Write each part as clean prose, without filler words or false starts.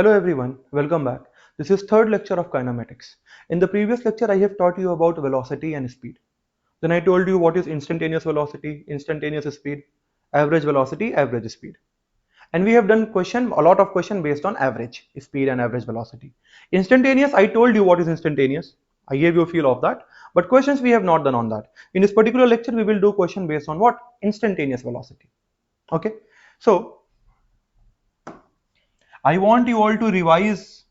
Hello everyone, welcome back. This is third lecture of kinematics. In the previous lecture, I have taught you about velocity and speed. Then I told you what is instantaneous velocity, instantaneous speed, average velocity, average speed. And we have done a lot of question based on average speed and average velocity. Instantaneous, I told you what is instantaneous. I gave you a feel of that. But questions we have not done on that. In this particular lecture, we will do question based on what? Instantaneous velocity. Okay. So I want you all to revise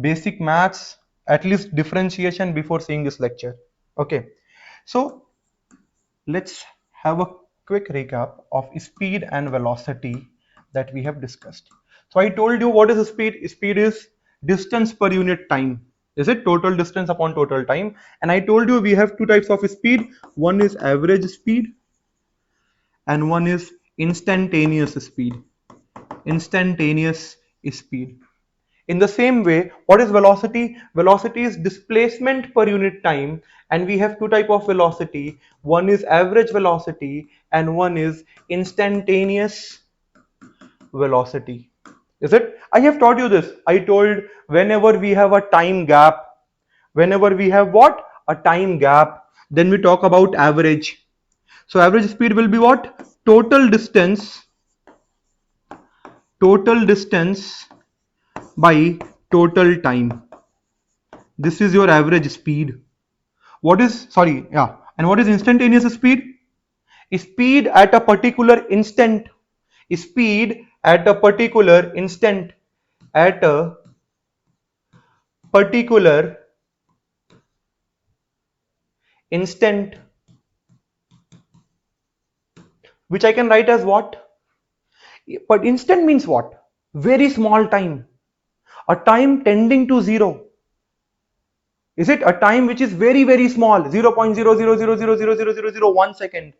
basic maths, at least differentiation before seeing this lecture. Okay, so let's have a quick recap of speed and velocity that we have discussed. So I told you what is speed. Speed is distance per unit time. Is it total distance upon total time? And I told you we have two types of speed. One is average speed and one is instantaneous speed. Instantaneous speed. In the same way, what is velocity? Velocity is displacement per unit time, and we have two type of velocity. One is average velocity and one is instantaneous velocity. Is it? I have taught you this. I told whenever we have a time gap, whenever we have what? A time gap, then we talk about average. So average speed will be what? Total distance by total time. This is your average speed. What is, sorry, yeah, and what is instantaneous speed? Speed at a particular instant. Speed at a particular instant. At a particular instant. Which I can write as what? But instant means what? Very small time. A time tending to zero. Is it a time which is very, very small, 0.000000001 second?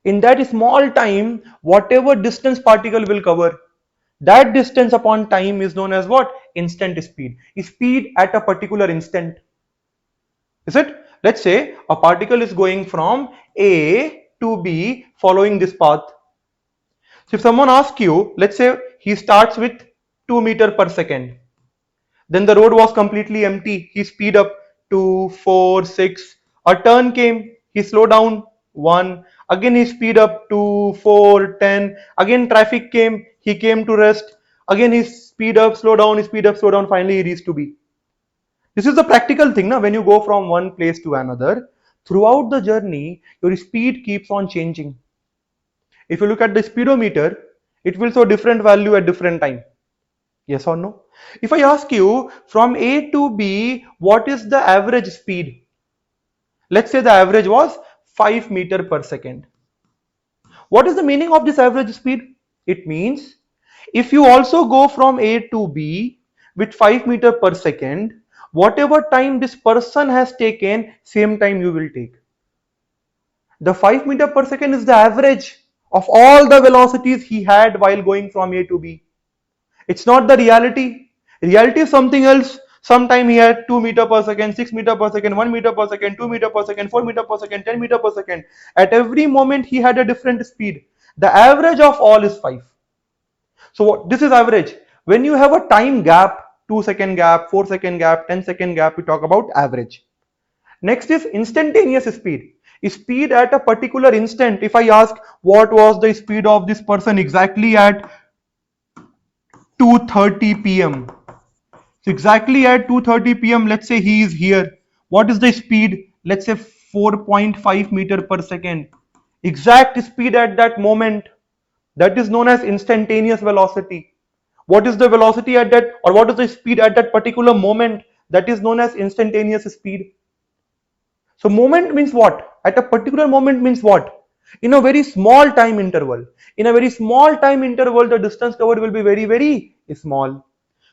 In that small time, whatever distance particle will cover, that distance upon time is known as what? Instant speed. Speed at a particular instant. Is it? Let's say a particle is going from A to B following this path. So if someone asks you, let's say he starts with 2 meter per second. Then the road was completely empty. He speed up 2, 4, 6. A turn came. He slowed down 1. Again he speed up 2, 4, 10. Again traffic came. He came to rest. Again he speed up, slow down, speed up, slow down. Finally he reached to B. This is the practical thing. Now, when you go from one place to another, throughout the journey, your speed keeps on changing. If you look at the speedometer, it will show different value at different time. Yes or no? If I ask you from A to B, what is the average speed? Let's say the average was 5 meter per second. What is the meaning of this average speed? It means if you also go from A to B with 5 meter per second, whatever time this person has taken, same time you will take. The 5 meter per second is the average of all the velocities he had while going from A to B. It's not the reality. Reality is something else. Sometime he had 2 meter per second, 6 meter per second, 1 meter per second, 2 meter per second, 4 meter per second, 10 meter per second. At every moment he had a different speed. The average of all is 5. So this is average. When you have a time gap, 2-second gap, 4-second gap, 10-second gap, we talk about average. Next is instantaneous speed. Speed at a particular instant. If I ask what was the speed of this person exactly at 2:30 p.m. So exactly at 2:30 p.m. let's say he is here. What is the speed? Let's say 4.5 meter per second. Exact speed at that moment. That is known as instantaneous velocity. What is the velocity at that, or what is the speed at that particular moment? That is known as instantaneous speed. So moment means what? At a particular moment means what? In a very small time interval. In a very small time interval, the distance covered will be very, very small.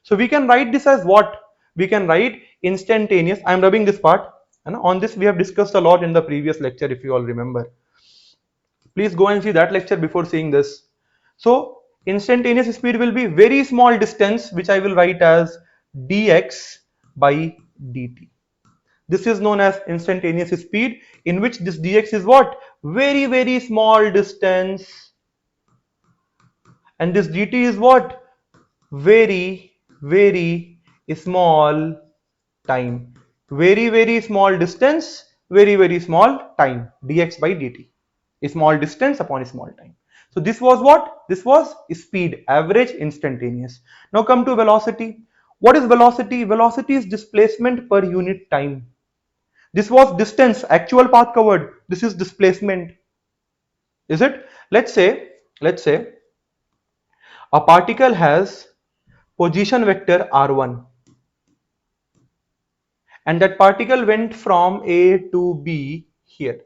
So we can write this as what? We can write instantaneous. I am rubbing this part. And on this we have discussed a lot in the previous lecture, if you all remember. Please go and see that lecture before seeing this. So instantaneous speed will be very small distance, which I will write as dx by dt. This is known as instantaneous speed, in which this dx is what? Very, very small distance. And this dt is what? very, very small time. Very, very small distance, very, very small time. Dx by dt. A small distance upon a small time. So this was what? This was speed, average, instantaneous. Now come to velocity. What is velocity? Velocity is displacement per unit time. This was distance, actual path covered. This is displacement. Is it? Let's say a particle has position vector r1 and that particle went from A to B here.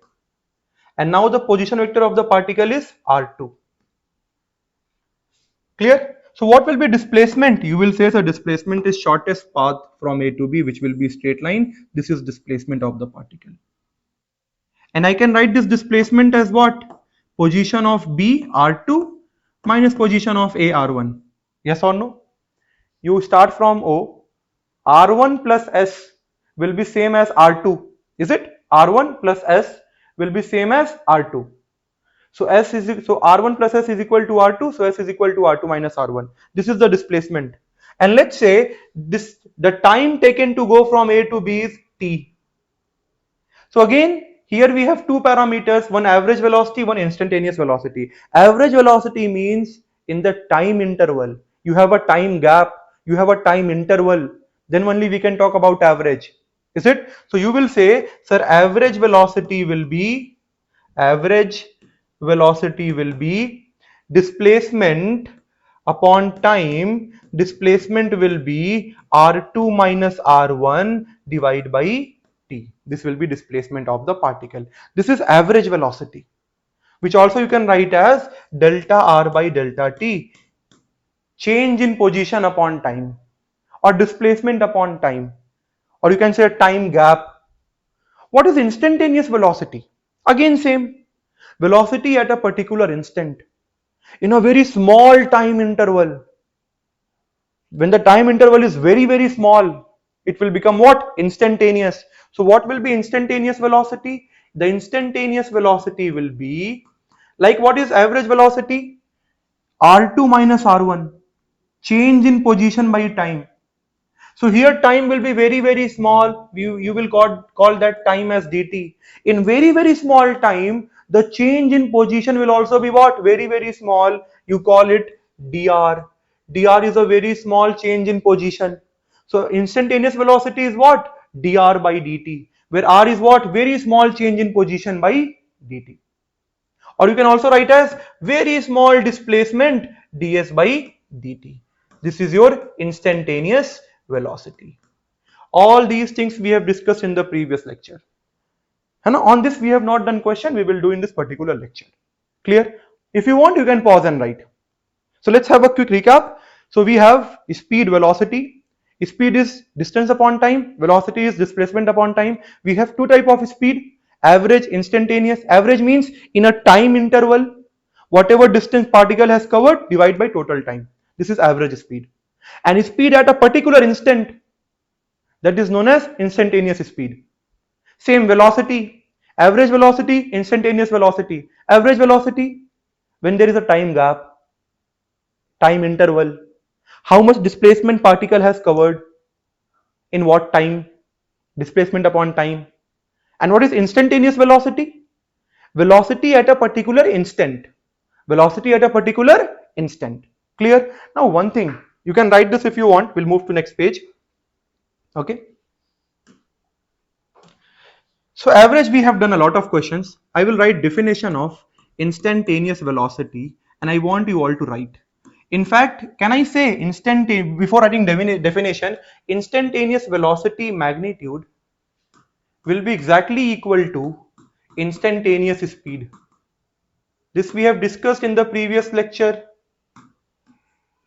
And now the position vector of the particle is r2. Clear? So what will be displacement? You will say the displacement is shortest path from A to B, which will be straight line. This is displacement of the particle. And I can write this displacement as what? Position of B r2 minus position of A r1. Yes or no? You start from O. R1 plus S will be same as R2. Is it? R1 plus S will be same as R2. So R1 plus S is equal to R2. So S is equal to R2 minus R1. This is the displacement. And let's say the time taken to go from A to B is T. So again, here we have two parameters, one average velocity, one instantaneous velocity. Average velocity means in the time interval. You have a time gap, you have a time interval, then only we can talk about average. Is it? So you will say, sir, average velocity will be displacement upon time. Displacement will be R2 minus R1 divided by T. This will be displacement of the particle. This is average velocity, which also you can write as delta R by delta T. Change in position upon time or displacement upon time, or you can say a time gap. What is instantaneous velocity? Again same. Velocity at a particular instant in a very small time interval. When the time interval is very, very small, it will become what? Instantaneous. So what will be instantaneous velocity? The instantaneous velocity will be like, what is average velocity? R2 minus R1, change in position by time. So here time will be very, very small. You will call that time as dt. In very, very small time, the change in position will also be what? Very, very small. You call it dr. Dr is a very small change in position. So instantaneous velocity is what? Dr by dt, where r is what? Very small change in position by dt. Or you can also write as very small displacement ds by dt. This is your instantaneous velocity. All these things we have discussed in the previous lecture. And on this we have not done question, we will do in this particular lecture. Clear? If you want, you can pause and write. So let's have a quick recap. So we have speed, velocity. Speed is distance upon time, velocity is displacement upon time. We have two types of speed, average, instantaneous. Average means in a time interval, whatever distance particle has covered, divide by total time. This is average speed. And speed at a particular instant, that is known as instantaneous speed. Same velocity, average velocity, instantaneous velocity. Average velocity, when there is a time gap, time interval, how much displacement particle has covered, in what time, displacement upon time. And what is instantaneous velocity? Velocity at a particular instant. Velocity at a particular instant. Clear? Now one thing, you can write this if you want. We'll move to next page. Okay. So average, we have done a lot of questions. I will write definition of instantaneous velocity and I want you all to write. In fact, can I say before writing definition, instantaneous velocity magnitude will be exactly equal to instantaneous speed. This we have discussed in the previous lecture.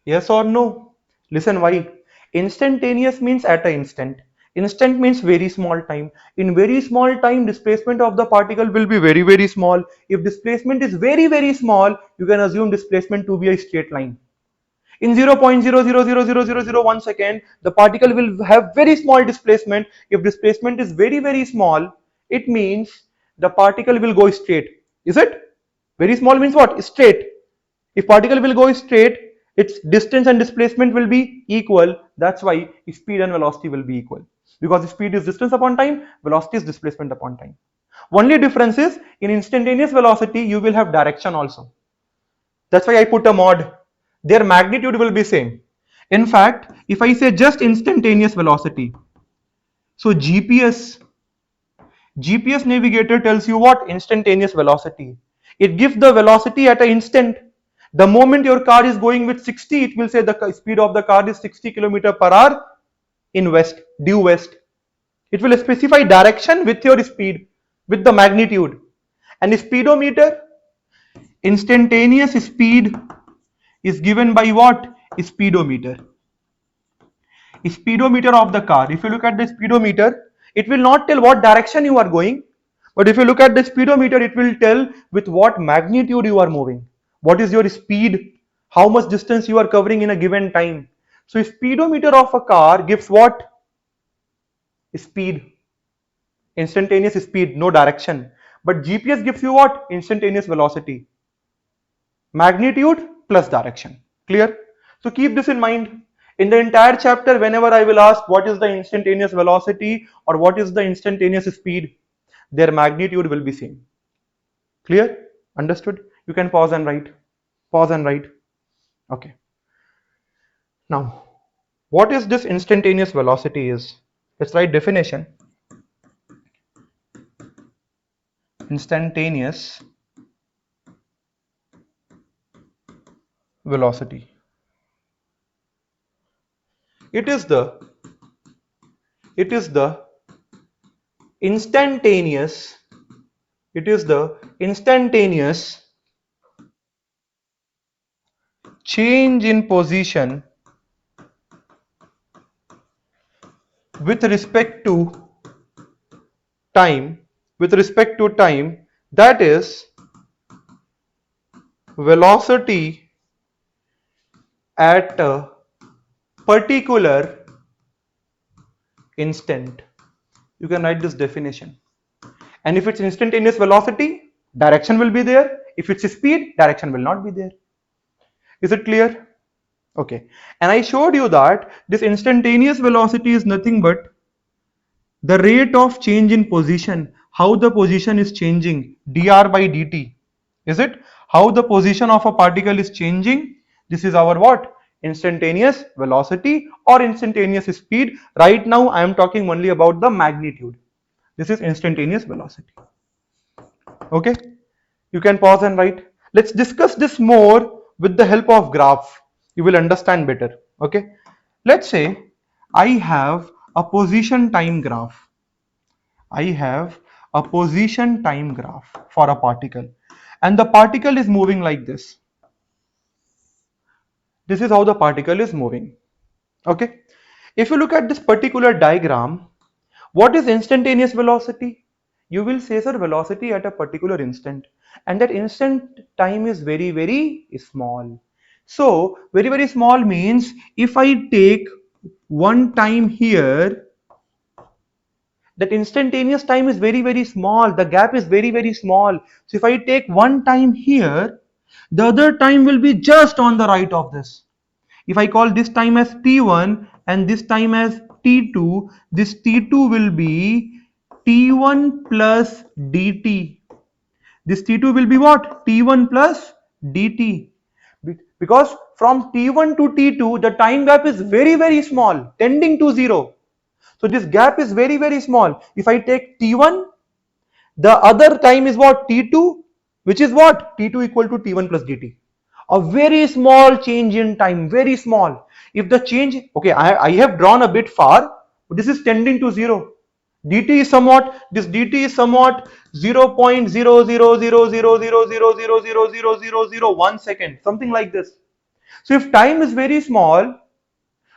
Yes or no? Listen why. Instantaneous means at an instant. Instant means very small time. In very small time, displacement of the particle will be very, very small. If displacement is very, very small, you can assume displacement to be a straight line. In 0.0000001 second, the particle will have very small displacement. If displacement is very, very small, it means the particle will go straight. Is it? Very small means what? Straight. If particle will go straight its distance and displacement will be equal. That's why speed and velocity will be equal, because speed is distance upon time, velocity is displacement upon time. Only difference is in instantaneous velocity you will have direction also. That's why I put a mod. Their magnitude will be same. In fact, if I say just instantaneous velocity, so GPS navigator tells you what? Instantaneous velocity. It gives the velocity at an instant. The moment your car is going with 60, it will say the speed of the car is 60 km per hour in west, due west. It will specify direction with your speed, with the magnitude. And speedometer, instantaneous speed is given by what? Speedometer. Speedometer of the car. If you look at the speedometer, it will not tell what direction you are going, but if you look at the speedometer, it will tell with what magnitude you are moving. What is your speed? How much distance you are covering in a given time. So speedometer of a car gives what? Speed. Instantaneous speed, no direction. But GPS gives you what? Instantaneous velocity. Magnitude plus direction. Clear? So keep this in mind. In the entire chapter, whenever I will ask what is the instantaneous velocity or what is the instantaneous speed, their magnitude will be same. Clear? Understood? You can pause and write. Pause and write. Okay. Now, what is this instantaneous velocity is? Let's write definition. Instantaneous velocity. It is the instantaneous change in position with respect to time, that is velocity at a particular instant. You can write this definition. And if it's instantaneous velocity, direction will be there. If it's speed, direction will not be there. Is it clear? Okay. And I showed you that this instantaneous velocity is nothing but the rate of change in position, how the position is changing, dr by dt. Is it? How the position of a particle is changing. This is our what? Instantaneous velocity or instantaneous speed. Right now I am talking only about the magnitude. This is instantaneous velocity. Okay, you can pause and write. Let's discuss this more with the help of graph. You will understand better. Okay, let's say I have a position time graph. I have a position time graph for a particle, and the particle is moving like this. This is how the particle is moving. Okay, if you look at this particular diagram, what is instantaneous velocity? You will say, sir, velocity at a particular instant, and that instant time is very, very small. So very, very small means if I take one time here, that instantaneous time is very, very small. The gap is very, very small. So if I take one time here, the other time will be just on the right of this. If I call this time as t1 and this time as t2, this t2 will be t1 plus dt. This t2 will be what? T1 plus dt. Because from t1 to t2, the time gap is very, very small, tending to 0. So this gap is very, very small. If I take t1, the other time is what? t2, which is what? t2 equal to t1 plus dt. A very small change in time, very small. If the change, okay, I have drawn a bit far, but this is tending to 0. Dt is somewhat, this dt is somewhat 0.0000000000001 second, something like this. So if time is very small,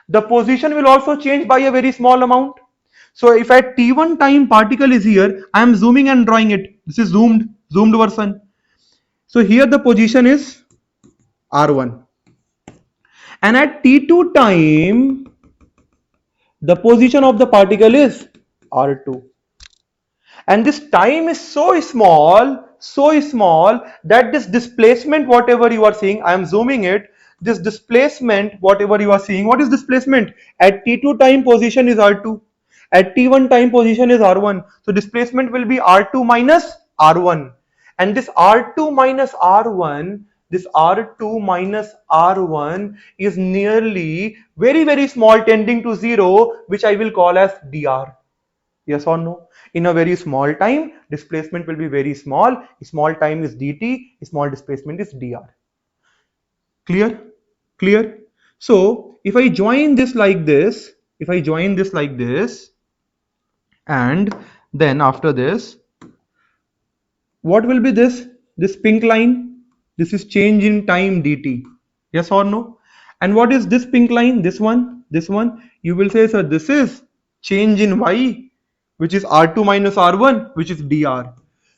the position will also change by a very small amount. So if at t1 time particle is here, I am zooming and drawing it. This is zoomed version. So here the position is R1. And at t2 time, the position of the particle is R2. And this time is so small that this displacement, whatever you are seeing, I am zooming it, this displacement, whatever you are seeing, what is displacement? At t2 time position is r2, at t1 time position is r1. So displacement will be r2 minus r1, and this r2 minus r1, this r2 minus r1 is nearly very small, tending to 0, which I will call as dr. Yes or no? In a very small time, displacement will be very small. Small time is dt, small displacement is dr. Clear? Clear? So if I join this like this, if I join this like this, and then after this, what will be this? This pink line, this is change in time dt. Yes or no? And what is this pink line? This one, this one. You will say, sir, this is change in y, which is r2 minus r1, which is dr.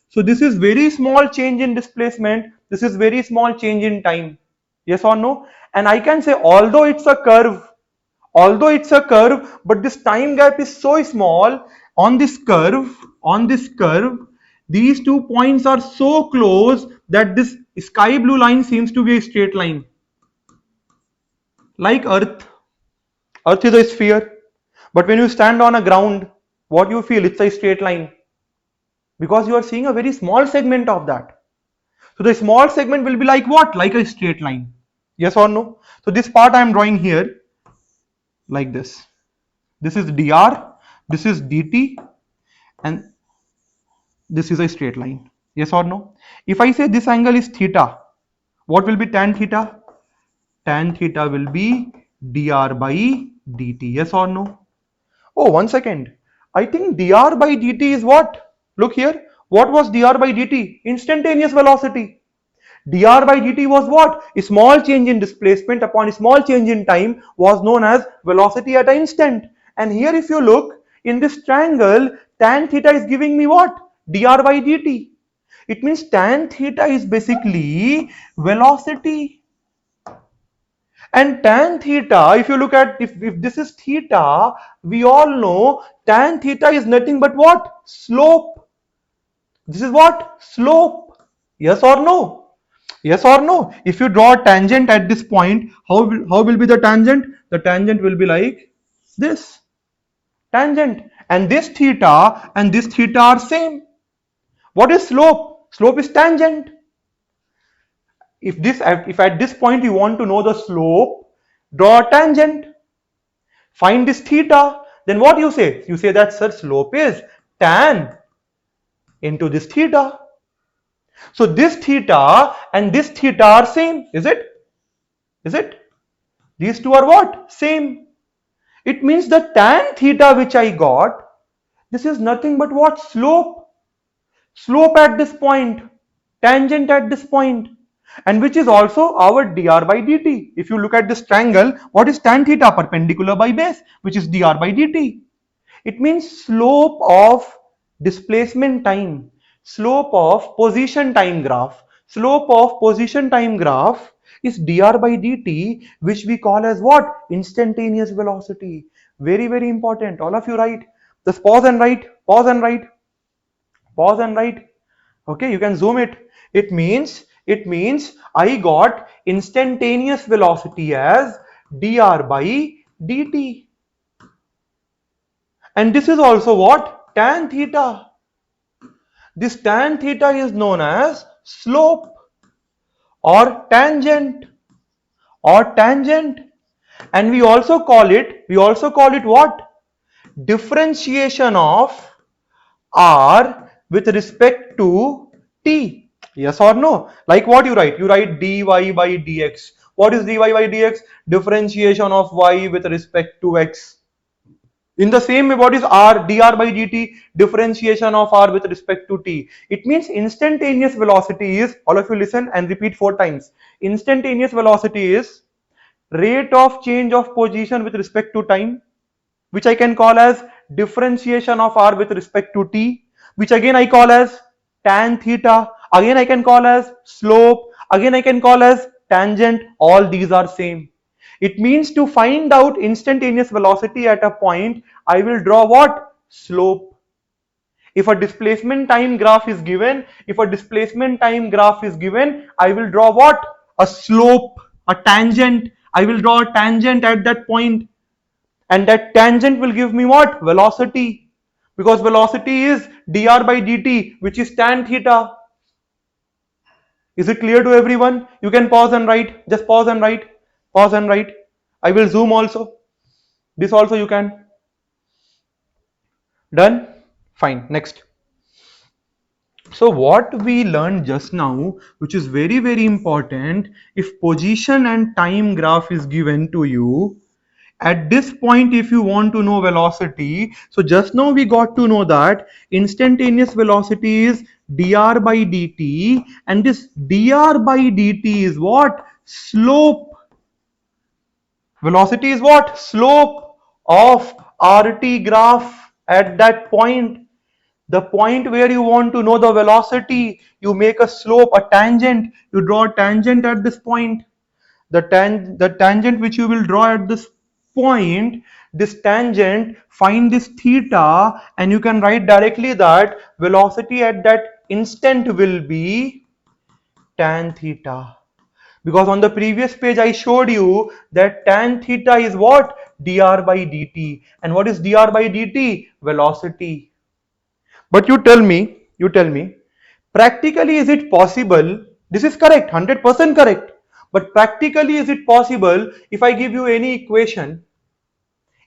So this is very small change in displacement. This is very small change in time. Yes or no? And I can say, although it's a curve, but this time gap is so small on this curve, these 2 points are so close that this sky blue line seems to be a straight line. Like Earth is a sphere, but when you stand on a ground, what you feel? It's a straight line, because you are seeing a very small segment of that. So the small segment will be like what? Like a straight line. Yes or no? So this part I am drawing here like this. This is dr, this is dt, and this is a straight line. Yes or no? If I say this angle is theta, what will be tan theta? Tan theta will be dr by dt. Yes or no? Oh, 1 second. I think dr by dt is what? Look here. What was dr by dt? Instantaneous velocity. Dr by dt was what? A small change in displacement upon a small change in time was known as velocity at an instant. And here if you look in this triangle, tan theta is giving me what? Dr by dt. It means tan theta is basically velocity. And tan theta, if you look at, if this is theta, we all know tan theta is nothing but what? Slope. This is what? Slope. Yes or no? Yes or no? If you draw a tangent at this point, how will be the tangent? The tangent will be like this. Tangent. And this theta and this theta are same. What is slope? Slope is tangent. If at this point you want to know the slope, draw a tangent. Find this theta. Then what you say? You say that, sir, slope is tan into this theta. So this theta and this theta are same, is it? Is it? These two are what? Same. It means the tan theta which I got, this is nothing but what? Slope. Slope at this point, tangent at this point, and which is also our dr by dt. If you look at this triangle, what is tan theta? Perpendicular by base, which is dr by dt. It means slope of displacement time, slope of position time graph, is dr by dt, which we call as what? Instantaneous velocity. Very important. All of you write. Just pause and write. Okay, you can zoom it. It means I got instantaneous velocity as dr by dt. And this is also what? Tan theta. This tan theta is known as slope or tangent. And we also call it what? Differentiation of r with respect to t. Yes or no? Like what you write? You write dy by dx. What is dy by dx? Differentiation of y with respect to x. In the same way, what is r? Dr by dt, differentiation of r with respect to t. It means instantaneous velocity is, all of you listen and repeat 4 times. Instantaneous velocity is rate of change of position with respect to time, which I can call as differentiation of r with respect to t, which again I call as tan theta, again I can call as slope, again I can call as tangent. All these are same. It means to find out instantaneous velocity at a point, I will draw what? Slope. If a displacement time graph is given, I will draw what? A slope. a tangent. I will draw a tangent at that point, and that tangent will give me what? Velocity, because velocity is dr by dt, which is tan theta. Is it clear to everyone? You can pause and write. Just pause and write. Pause and write. I will zoom also. This also you can. Done? Fine. Next. So what we learned just now, which is very, very important, if position and time graph is given to you, at this point, if you want to know velocity, so just now we got to know that instantaneous velocity is dr by dt, and this dr by dt is what? Slope. Velocity is what? Slope of RT graph at that point. The point where you want to know the velocity, you make a slope, a tangent, you draw a tangent at this point. The tangent which you will draw at this point, this tangent, find this theta, and you can write directly that velocity at that instant will be tan theta. Because on the previous page I showed you that tan theta is what? Dr by dt. And what is dr by dt? Velocity. But you tell me, practically is it possible? This is correct, 100% correct. But practically is it possible if I give you any equation,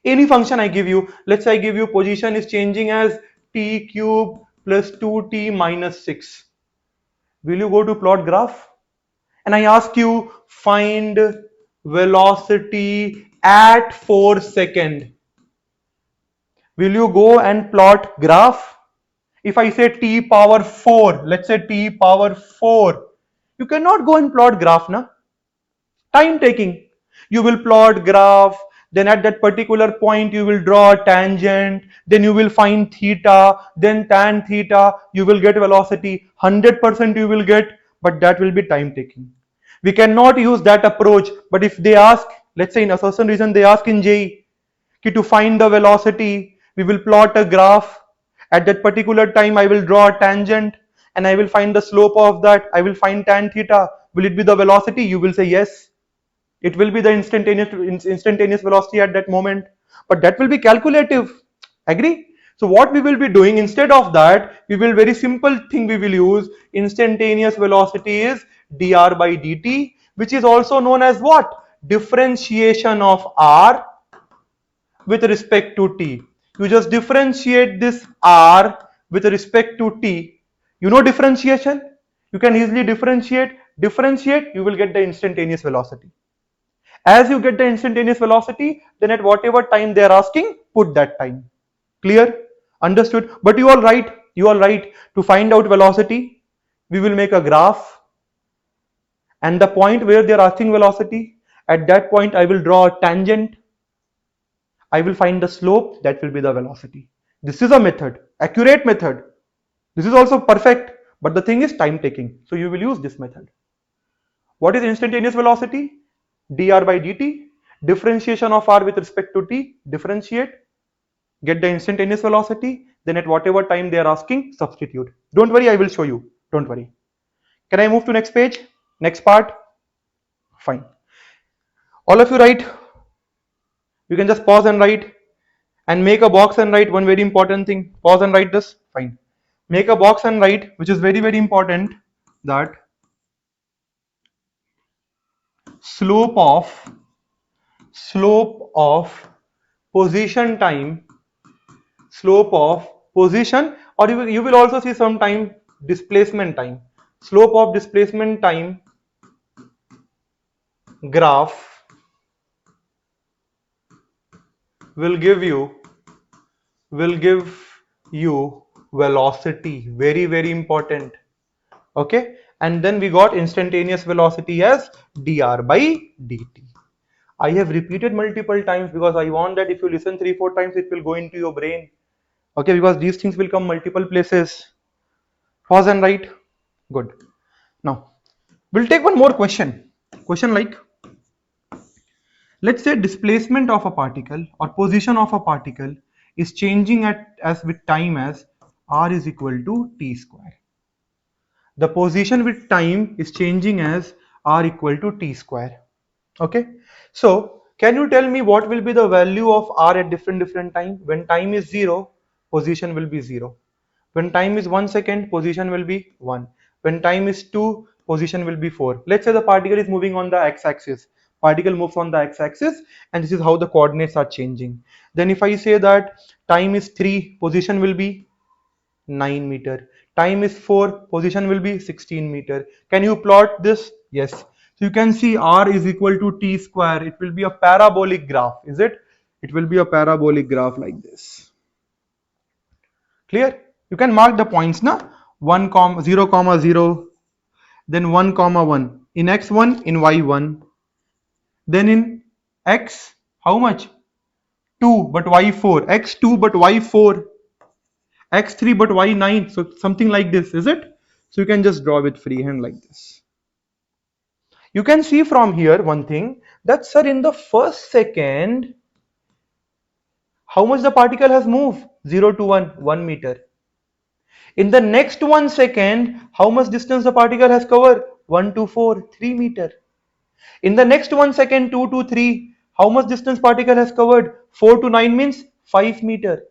any function I give you, let's say I give you position is changing as t cube plus 2t minus 6. Will you go to plot graph? And I ask you find velocity at 4 second. Will you go and plot graph? If I say t power 4, let's say t power 4, you cannot go and plot graph, na? Time taking. You will plot graph, then at that particular point you will draw a tangent, then you will find theta, then tan theta, you will get velocity. 100% you will get, but that will be time taking. We cannot use that approach. But if they ask, let's say in assertion reason they ask in JEE to find the velocity, we will plot a graph. At that particular time I will draw a tangent and I will find the slope of that. I will find tan theta. Will it be the velocity? You will say yes. It will be the instantaneous velocity at that moment, but that will be calculative. Agree? So what we will be doing instead of that, we will very simple thing we will use. Instantaneous velocity is dr by dt, which is also known as what? Differentiation of r with respect to t. You just differentiate this r with respect to t. You know differentiation? You can easily differentiate, you will get the instantaneous velocity. As you get the instantaneous velocity, then at whatever time they are asking, put that time. Clear? Understood? But you all right, to find out velocity, we will make a graph, and the point where they are asking velocity, at that point I will draw a tangent, I will find the slope, that will be the velocity. This is a method, accurate method. This is also perfect, but the thing is time taking. So you will use this method. What is instantaneous velocity? Dr by dt, differentiation of r with respect to t, differentiate, get the instantaneous velocity, then at whatever time they are asking, substitute. Don't worry, I will show you. Don't worry. Can I move to next page? Next part? Fine. All of you write. You can just pause and write and make a box and write one very important thing. Pause and write this. Fine. Make a box and write, which is very, very important, that slope of position time, slope of position, or you will also see sometime displacement time. Slope of displacement time graph will give you velocity. Very, very important. Okay, and then we got instantaneous velocity as dr by dt. I have repeated multiple times because I want that if you listen 3-4 times, it will go into your brain. Okay, because these things will come multiple places. Pause and write. Good. Now, we'll take one more question. Question like, let's say displacement of a particle or position of a particle is changing as with time as r is equal to t square. The position with time is changing as r equal to t square. Okay, so can you tell me what will be the value of r at different time? When time is 0, position will be 0. When time is 1 second, position will be 1. When time is 2, position will be 4. Let's say the particle is moving on the x-axis. Particle moves on the x-axis, and this is how the coordinates are changing. Then if I say that time is 3, position will be 9 meter. Time is 4, position will be 16 meter. Can you plot this? Yes. So you can see r is equal to t square. It will be a parabolic graph, is it? It will be a parabolic graph like this. Clear? You can mark the points na 1 comma 0 comma 0, then 1 comma 1 in x1, in y1, then in x how much 2 but y4, x2 but y4, x3 but y9, so something like this, is it? So you can just draw with freehand like this. You can see from here one thing, that sir, in the first second how much the particle has moved? 0 to 1 meter. In the next 1 second, how much distance the particle has covered? 1 to 4, 3 meter. In the next 1 second, 2 to 3, how much distance particle has covered? 4 to 9 means 5 meter.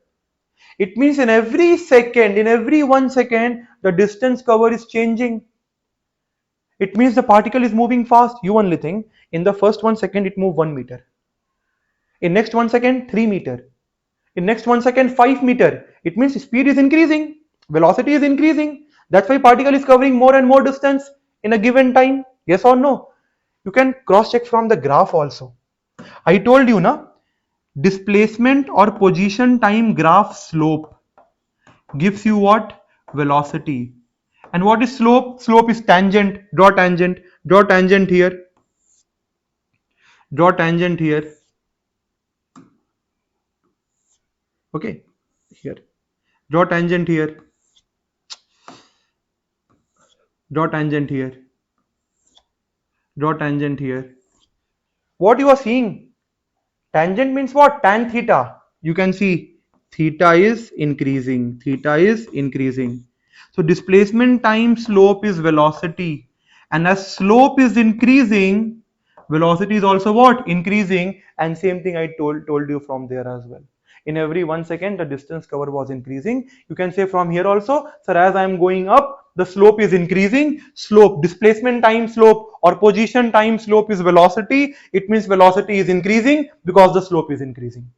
It means in every second, in every 1 second, the distance covered is changing. It means the particle is moving fast. You only think in the first 1 second it moved 1 meter. In next 1 second, 3 meter. In next 1 second, 5 meter. It means speed is increasing, velocity is increasing. That's why particle is covering more and more distance in a given time. Yes or no? You can cross check from the graph also. I told you na, displacement or position time graph slope gives you what? Velocity. And what is slope? Slope is tangent. Draw tangent. Draw tangent here. Draw tangent here. Okay, here. Draw tangent here. Draw tangent here. Draw tangent here. What you are seeing? Tangent means what? Tan theta. You can see theta is increasing. Theta is increasing. So displacement times slope is velocity. And as slope is increasing, velocity is also what? Increasing. And same thing I told you from there as well. In every 1 second, the distance covered was increasing. You can say from here also, sir, as I am going up, the slope is increasing. Slope, displacement times slope or position times slope is velocity. It means velocity is increasing because the slope is increasing.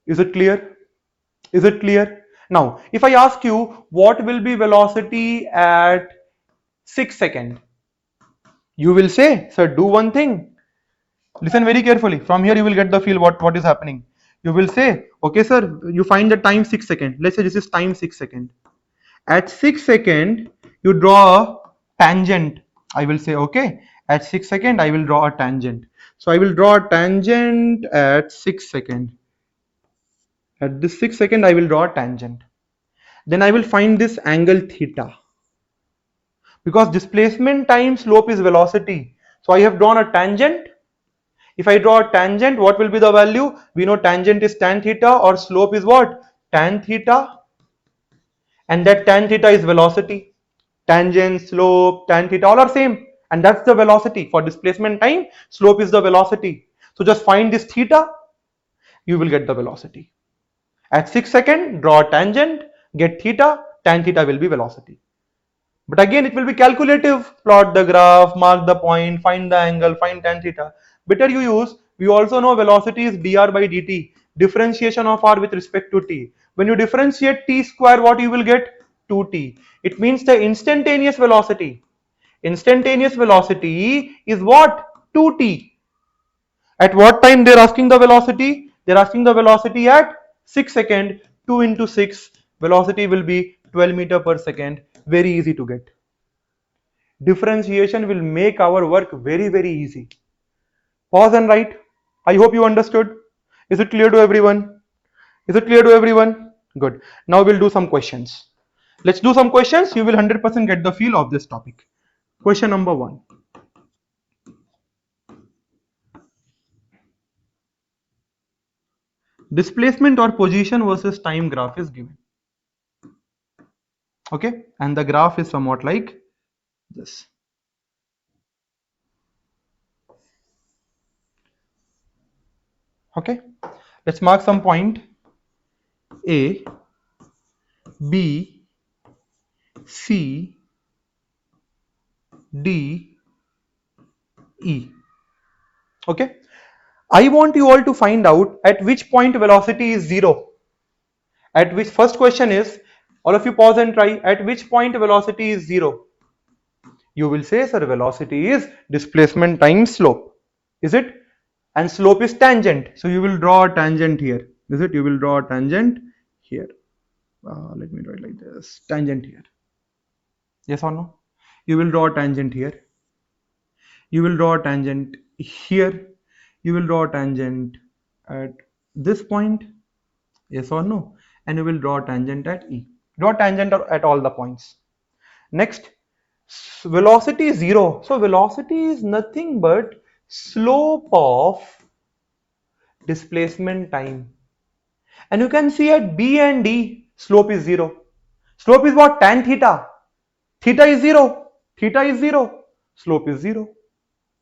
Is it clear? Is it clear? Now, if I ask you what will be velocity at 6 seconds, you will say, sir, do one thing. Listen very carefully. From here you will get the feel what is happening. You will say, okay, sir, you find the time 6 seconds. Let's say this is time 6 seconds. At 6 seconds, you draw a tangent. I will say, okay, at 6 seconds, I will draw a tangent. So I will draw a tangent at 6 seconds. At this 6 second, I will draw a tangent. Then I will find this angle theta. Because displacement times slope is velocity. So I have drawn a tangent. If I draw a tangent, what will be the value? We know tangent is tan theta or slope is what? Tan theta. And that tan theta is velocity. Tangent, slope, tan theta all are same. And that's the velocity. For displacement time, slope is the velocity. So just find this theta, you will get the velocity. At 6 seconds, draw a tangent, get theta, tan theta will be velocity. But again, it will be calculative. Plot the graph, mark the point, find the angle, find tan theta. Better you use, we also know velocity is dr by dt, differentiation of r with respect to t. When you differentiate t square, what you will get? 2t. It means the instantaneous velocity. Instantaneous velocity is what? 2t. At what time they are asking the velocity? They are asking the velocity at 6 seconds. 2 into 6, velocity will be 12 meter per second. Very easy to get. Differentiation will make our work very easy. Pause and write. I hope you understood. Is it clear to everyone? Is it clear to everyone? Good. Now we'll do some questions. Let's do some questions. You will 100% get the feel of this topic. Question number 1. Displacement or position versus time graph is given. Okay, and the graph is somewhat like this. Okay, let's mark some point A, B, C, D, E. Okay, I want you all to find out at which point velocity is zero. At which, first question is, all of you pause and try, at which point velocity is zero? You will say, sir, velocity is displacement times slope. Is it? And slope is tangent. So you will draw a tangent here. Is it? You will draw a tangent here. Let me draw it like this. Tangent here. Yes or no? You will draw a tangent here. You will draw a tangent here. You will draw a tangent at this point. Yes or no? And you will draw a tangent at E. Draw tangent at all the points. Next, velocity is zero. So velocity is nothing but slope of displacement time. And you can see at B and D, slope is zero. Slope is what? Tan theta. Theta is zero. Theta is zero. Slope is zero.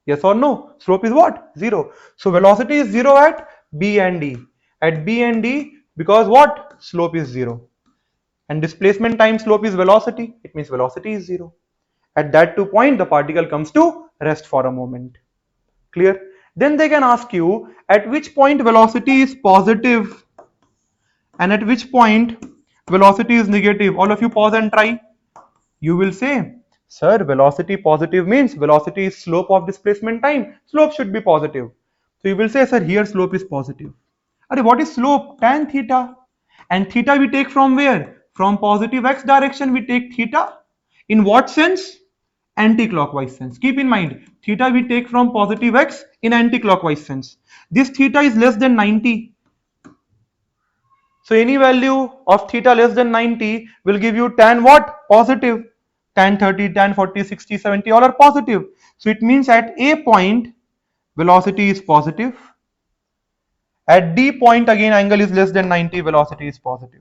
Yes or no? Slope is what? Zero. So velocity is zero at B and D. At B and D, because what? Slope is zero. And displacement times slope is velocity. It means velocity is zero. At that 2 point, the particle comes to rest for a moment. Clear? Then they can ask you at which point velocity is positive and at which point velocity is negative. All of you pause and try. You will say, sir, velocity positive means velocity is slope of displacement time. Slope should be positive. So you will say, sir, here slope is positive. Arey, what is slope? Tan theta. And theta we take from where? From positive x direction we take theta. In what sense? Anti-clockwise sense. Keep in mind, theta we take from positive x in anti-clockwise sense. This theta is less than 90. So any value of theta less than 90 will give you tan what? Positive. Tan 30, tan 40, 60, 70 all are positive. So it means at A point velocity is positive. At D point again angle is less than 90, velocity is positive.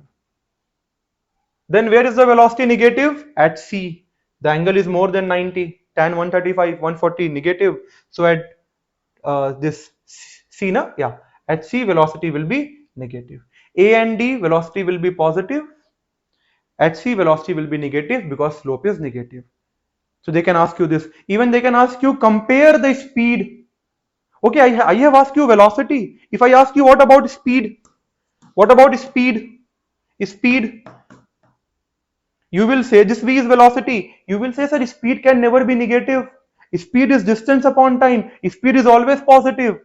Then where is the velocity negative? At C. The angle is more than 90, tan 135, 140 negative. So at this C, na? Yeah. At C velocity will be negative. A and D velocity will be positive. At C velocity will be negative because slope is negative. So they can ask you this. Even they can ask you compare the speed. Okay, I have asked you velocity. If I ask you what about speed? What about speed? Speed. You will say this v is velocity. You will say, sir, speed can never be negative. Speed is distance upon time. Speed is always positive.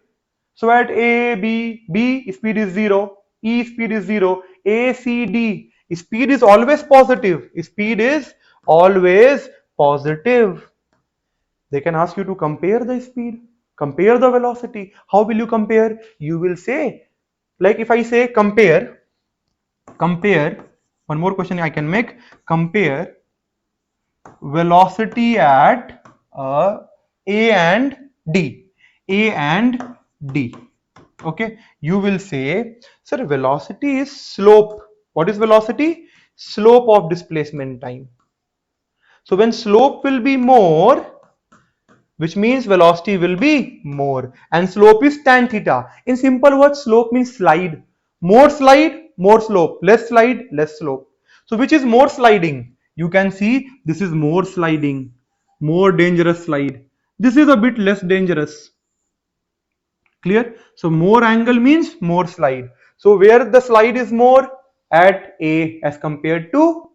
So at A, B speed is 0, E speed is 0, A, C, D, speed is always positive. Speed is always positive. They can ask you to compare the speed, compare the velocity. How will you compare? You will say, like if I say compare, one more question I can make, compare velocity at A and D. A and D. Okay, you will say, sir, velocity is slope. What is velocity? Slope of displacement time. So when slope will be more, which means velocity will be more, and slope is tan theta. In simple words, slope means slide. More slide, more slope. Less slide, less slope. So which is more sliding? You can see this is more sliding, more dangerous slide. This is a bit less dangerous. Clear? So more angle means more slide. So where the slide is more? At A as compared to,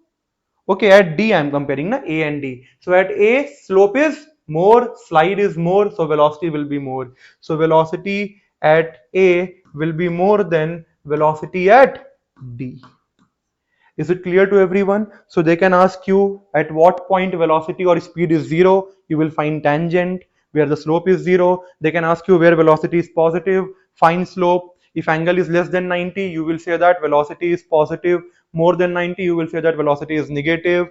okay, at D I am comparing na, A and D. So at A slope is more, slide is more, so velocity will be more. So velocity at A will be more than velocity at D. Is it clear to everyone? So they can ask you at what point velocity or speed is 0, you will find tangent. Where the slope is 0, they can ask you where velocity is positive, find slope. If angle is less than 90, you will say that velocity is positive. More than 90, you will say that velocity is negative.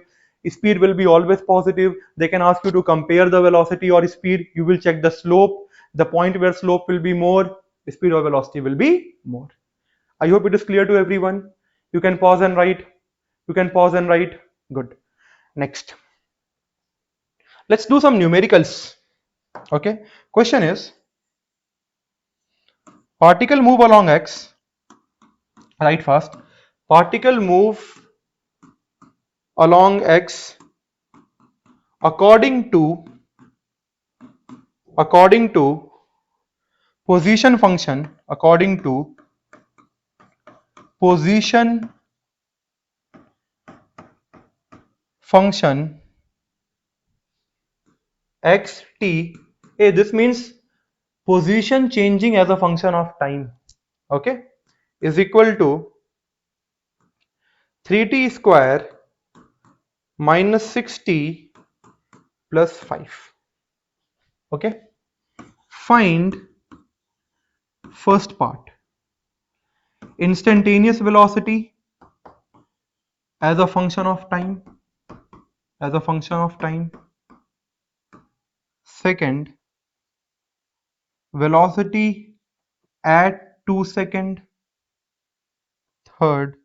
Speed will be always positive. They can ask you to compare the velocity or speed. You will check the slope. The point where slope will be more, speed or velocity will be more. I hope it is clear to everyone. You can pause and write. You can pause and write. Good. Next. Let's do some numericals. Okay. Question is, Particle move along x, write fast. Particle move along x according to position function, according to position function xt. This means position changing as a function of time, okay, is equal to 3t square minus 6t plus 5. Okay, find first part, instantaneous velocity as a function of time, second, velocity at 2 second, third,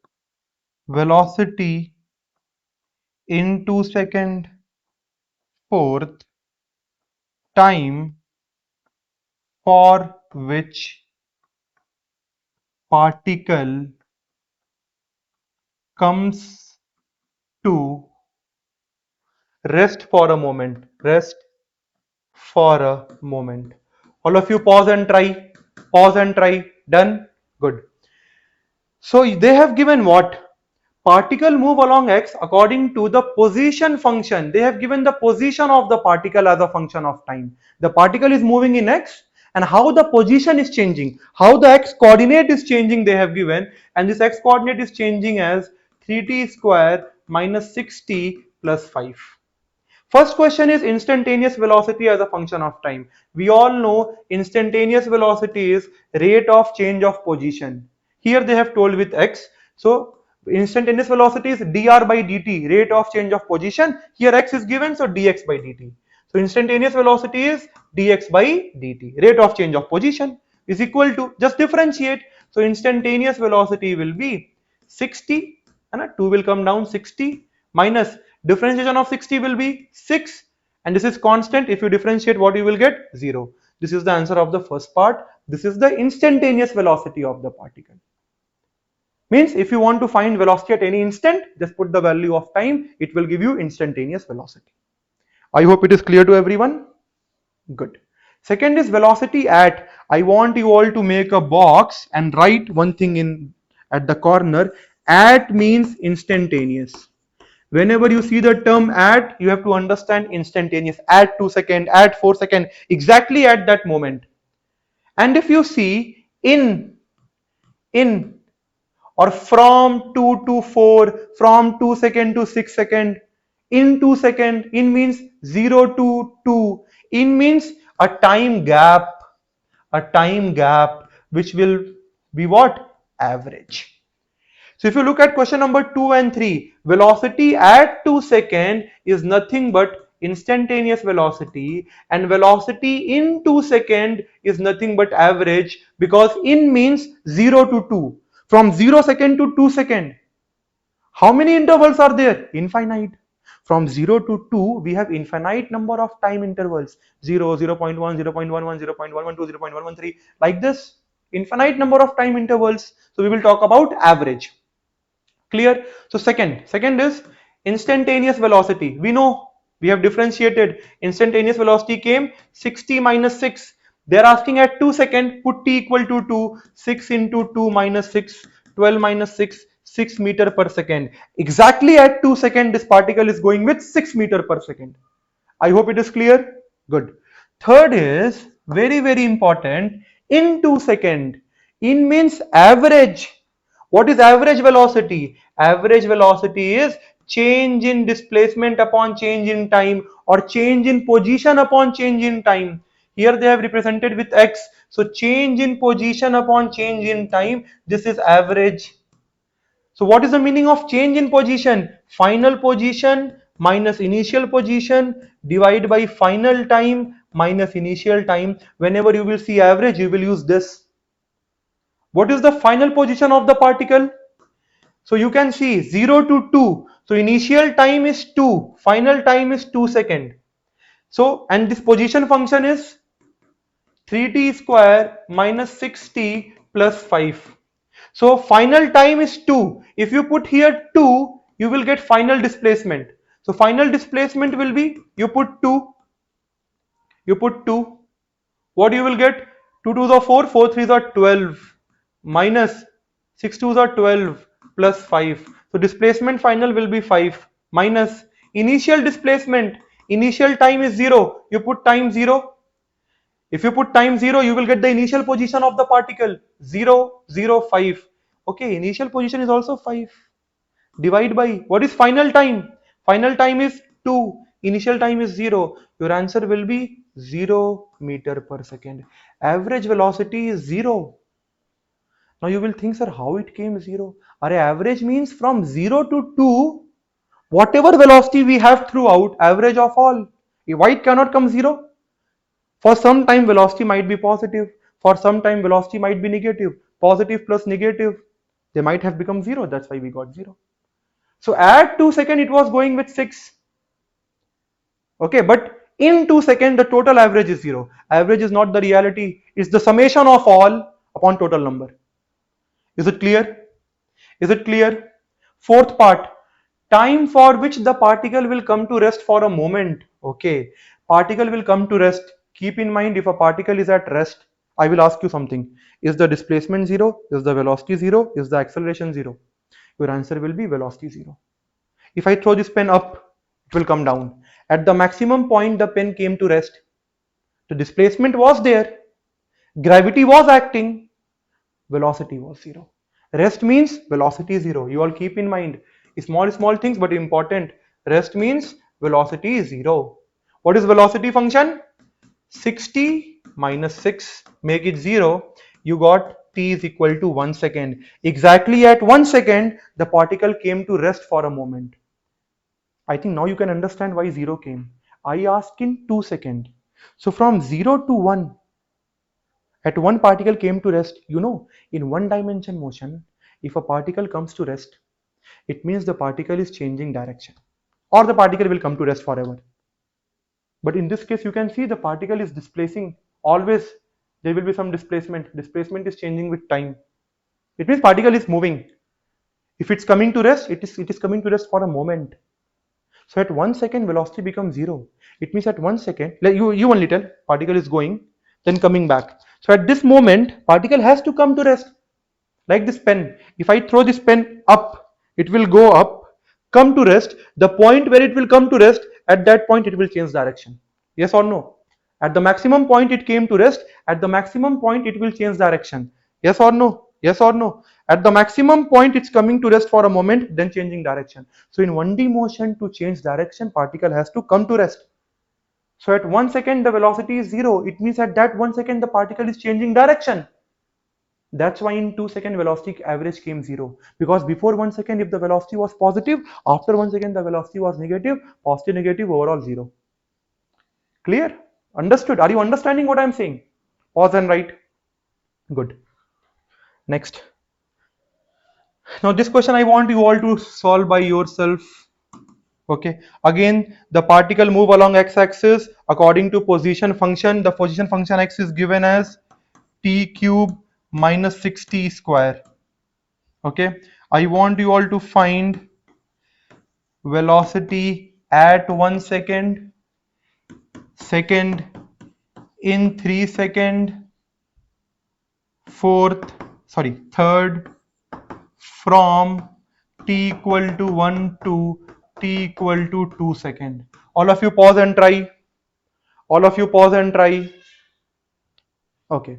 velocity in 2 second, fourth, time for which particle comes to rest for a moment, all of you pause and try. Done? Good. So they have given what? Particle move along x according to the position function. They have given the position of the particle as a function of time. The particle is moving in x, and how the position is changing, how the x coordinate is changing, they have given, and this x coordinate is changing as 3t square minus 6t plus 5. First question is instantaneous velocity as a function of time. We all know instantaneous velocity is rate of change of position. Here they have told with x. So instantaneous velocity is dr by dt, rate of change of position. Here x is given, so dx by dt. So instantaneous velocity is dx by dt, rate of change of position, is equal to, just differentiate. So instantaneous velocity will be 60, and 2 will come down, 60 minus differentiation of 60 will be 6, and this is constant. If you differentiate, what you will get? 0. This is the answer of the first part. This is the instantaneous velocity of the particle. Means if you want to find velocity at any instant, just put the value of time, it will give you instantaneous velocity. I hope it is clear to everyone. Good. Second is velocity at. I want you all to make a box and write one thing in at the corner. At means instantaneous. Whenever you see the term at, you have to understand instantaneous, at 2 second, at 4 second, exactly at that moment. And if you see in or from 2 to 4, from 2 second to 6 second, in 2 second, in means 0 to 2, in means a time gap which will be what? Average. So if you look at question number 2 and 3, velocity at 2 second is nothing but instantaneous velocity, and velocity in 2 second is nothing but average, because in means 0 to 2. From 0 second to 2 second, how many intervals are there? Infinite. From 0 to 2, we have infinite number of time intervals. 0, 0 0.1, 0 0.11, 0 0.112, 0 0.113, like this. Infinite number of time intervals. So we will talk about average. Clear? So second is instantaneous velocity. We know, we have differentiated. Instantaneous velocity came 60 minus 6. They are asking at 2 second, put t equal to 2, 6 into 2 minus 6, 12 minus 6, 6 meter per second. Exactly at 2 second, this particle is going with 6 meter per second. I hope it is clear. Good. Third is very important, in 2 second. In means average. What is average velocity? Average velocity is change in displacement upon change in time, or change in position upon change in time. Here they have represented with x. So change in position upon change in time, this is average. So what is the meaning of change in position? Final position minus initial position divided by final time minus initial time. Whenever you will see average, you will use this. What is the final position of the particle? So you can see 0 to 2. So initial time is 2, final time is 2 second. So, and this position function is 3t square minus 6t plus 5. So final time is 2. If you put here 2, you will get final displacement. So final displacement will be, you put 2, what you will get? 2 2s are 4, 4 3s are 12, minus 6 2s are 12 plus 5. So displacement final will be 5, minus initial displacement. Initial time is 0. You put time 0. If you put time 0, you will get the initial position of the particle 0 0 5. Okay, initial position is also 5. Divide by, what is final time? Final time is 2. Initial time is 0. Your answer will be 0 meter per second. Average velocity is 0. Now you will think, sir, how it came 0? Our average means from 0 to 2, whatever velocity we have throughout, average of all. Why it cannot come 0? For some time velocity might be positive, for some time velocity might be negative. Positive plus negative, they might have become 0. That's why we got 0. So at 2 seconds it was going with 6. Okay, but in 2 seconds the total average is 0. Average is not the reality, it's the summation of all upon total number. Is it clear? Is it clear? Fourth part, time for which the particle will come to rest for a moment. Okay, particle will come to rest. Keep in mind, if a particle is at rest, I will ask you something. Is the displacement 0? Is the velocity 0? Is the acceleration 0? Your answer will be velocity 0. If I throw this pen up, it will come down. At the maximum point, the pen came to rest. The displacement was there. Gravity was acting. Velocity was 0. Rest means velocity 0. You all keep in mind. Small things but important. Rest means velocity is 0. What is velocity function? 60 minus 6, make it 0. You got t is equal to 1 second. Exactly at 1 second, the particle came to rest for a moment. I think now you can understand why 0 came. I asked in 2 seconds. So from 0 to 1, at one particle came to rest. You know, in one dimension motion, if a particle comes to rest, it means the particle is changing direction, or the particle will come to rest forever. But in this case, you can see the particle is displacing. Always there will be some displacement. Displacement is changing with time. It means particle is moving. If it's coming to rest, it is coming to rest for a moment. So at 1 second, velocity becomes 0. It means at 1 second, like you only tell, particle is going, then coming back. So at this moment, particle has to come to rest. Like this pen. If I throw this pen up, it will go up, come to rest. The point where it will come to rest, at that point it will change direction. Yes or no? At the maximum point it came to rest. At the maximum point it will change direction. Yes or no? Yes or no? At the maximum point it's coming to rest for a moment, then changing direction. So in 1D motion, to change direction, particle has to come to rest. So at 1 second the velocity is 0. It means at that 1 second the particle is changing direction. That's why in 2 second velocity average came 0. Because before 1 second, if the velocity was positive, after 1 second the velocity was negative, positive, negative, overall 0. Clear? Understood? Are you understanding what I'm saying? Pause and write. Good. Next. Now this question I want you all to solve by yourself. Okay. Again, the particle move along x-axis according to position function. The position function x is given as t cube minus 6t square. Okay. I want you all to find velocity at 1 second, second, in 3 second, third, from t equal to 1 to t equal to 2 second. All of you pause and try. All of you pause and try. Okay.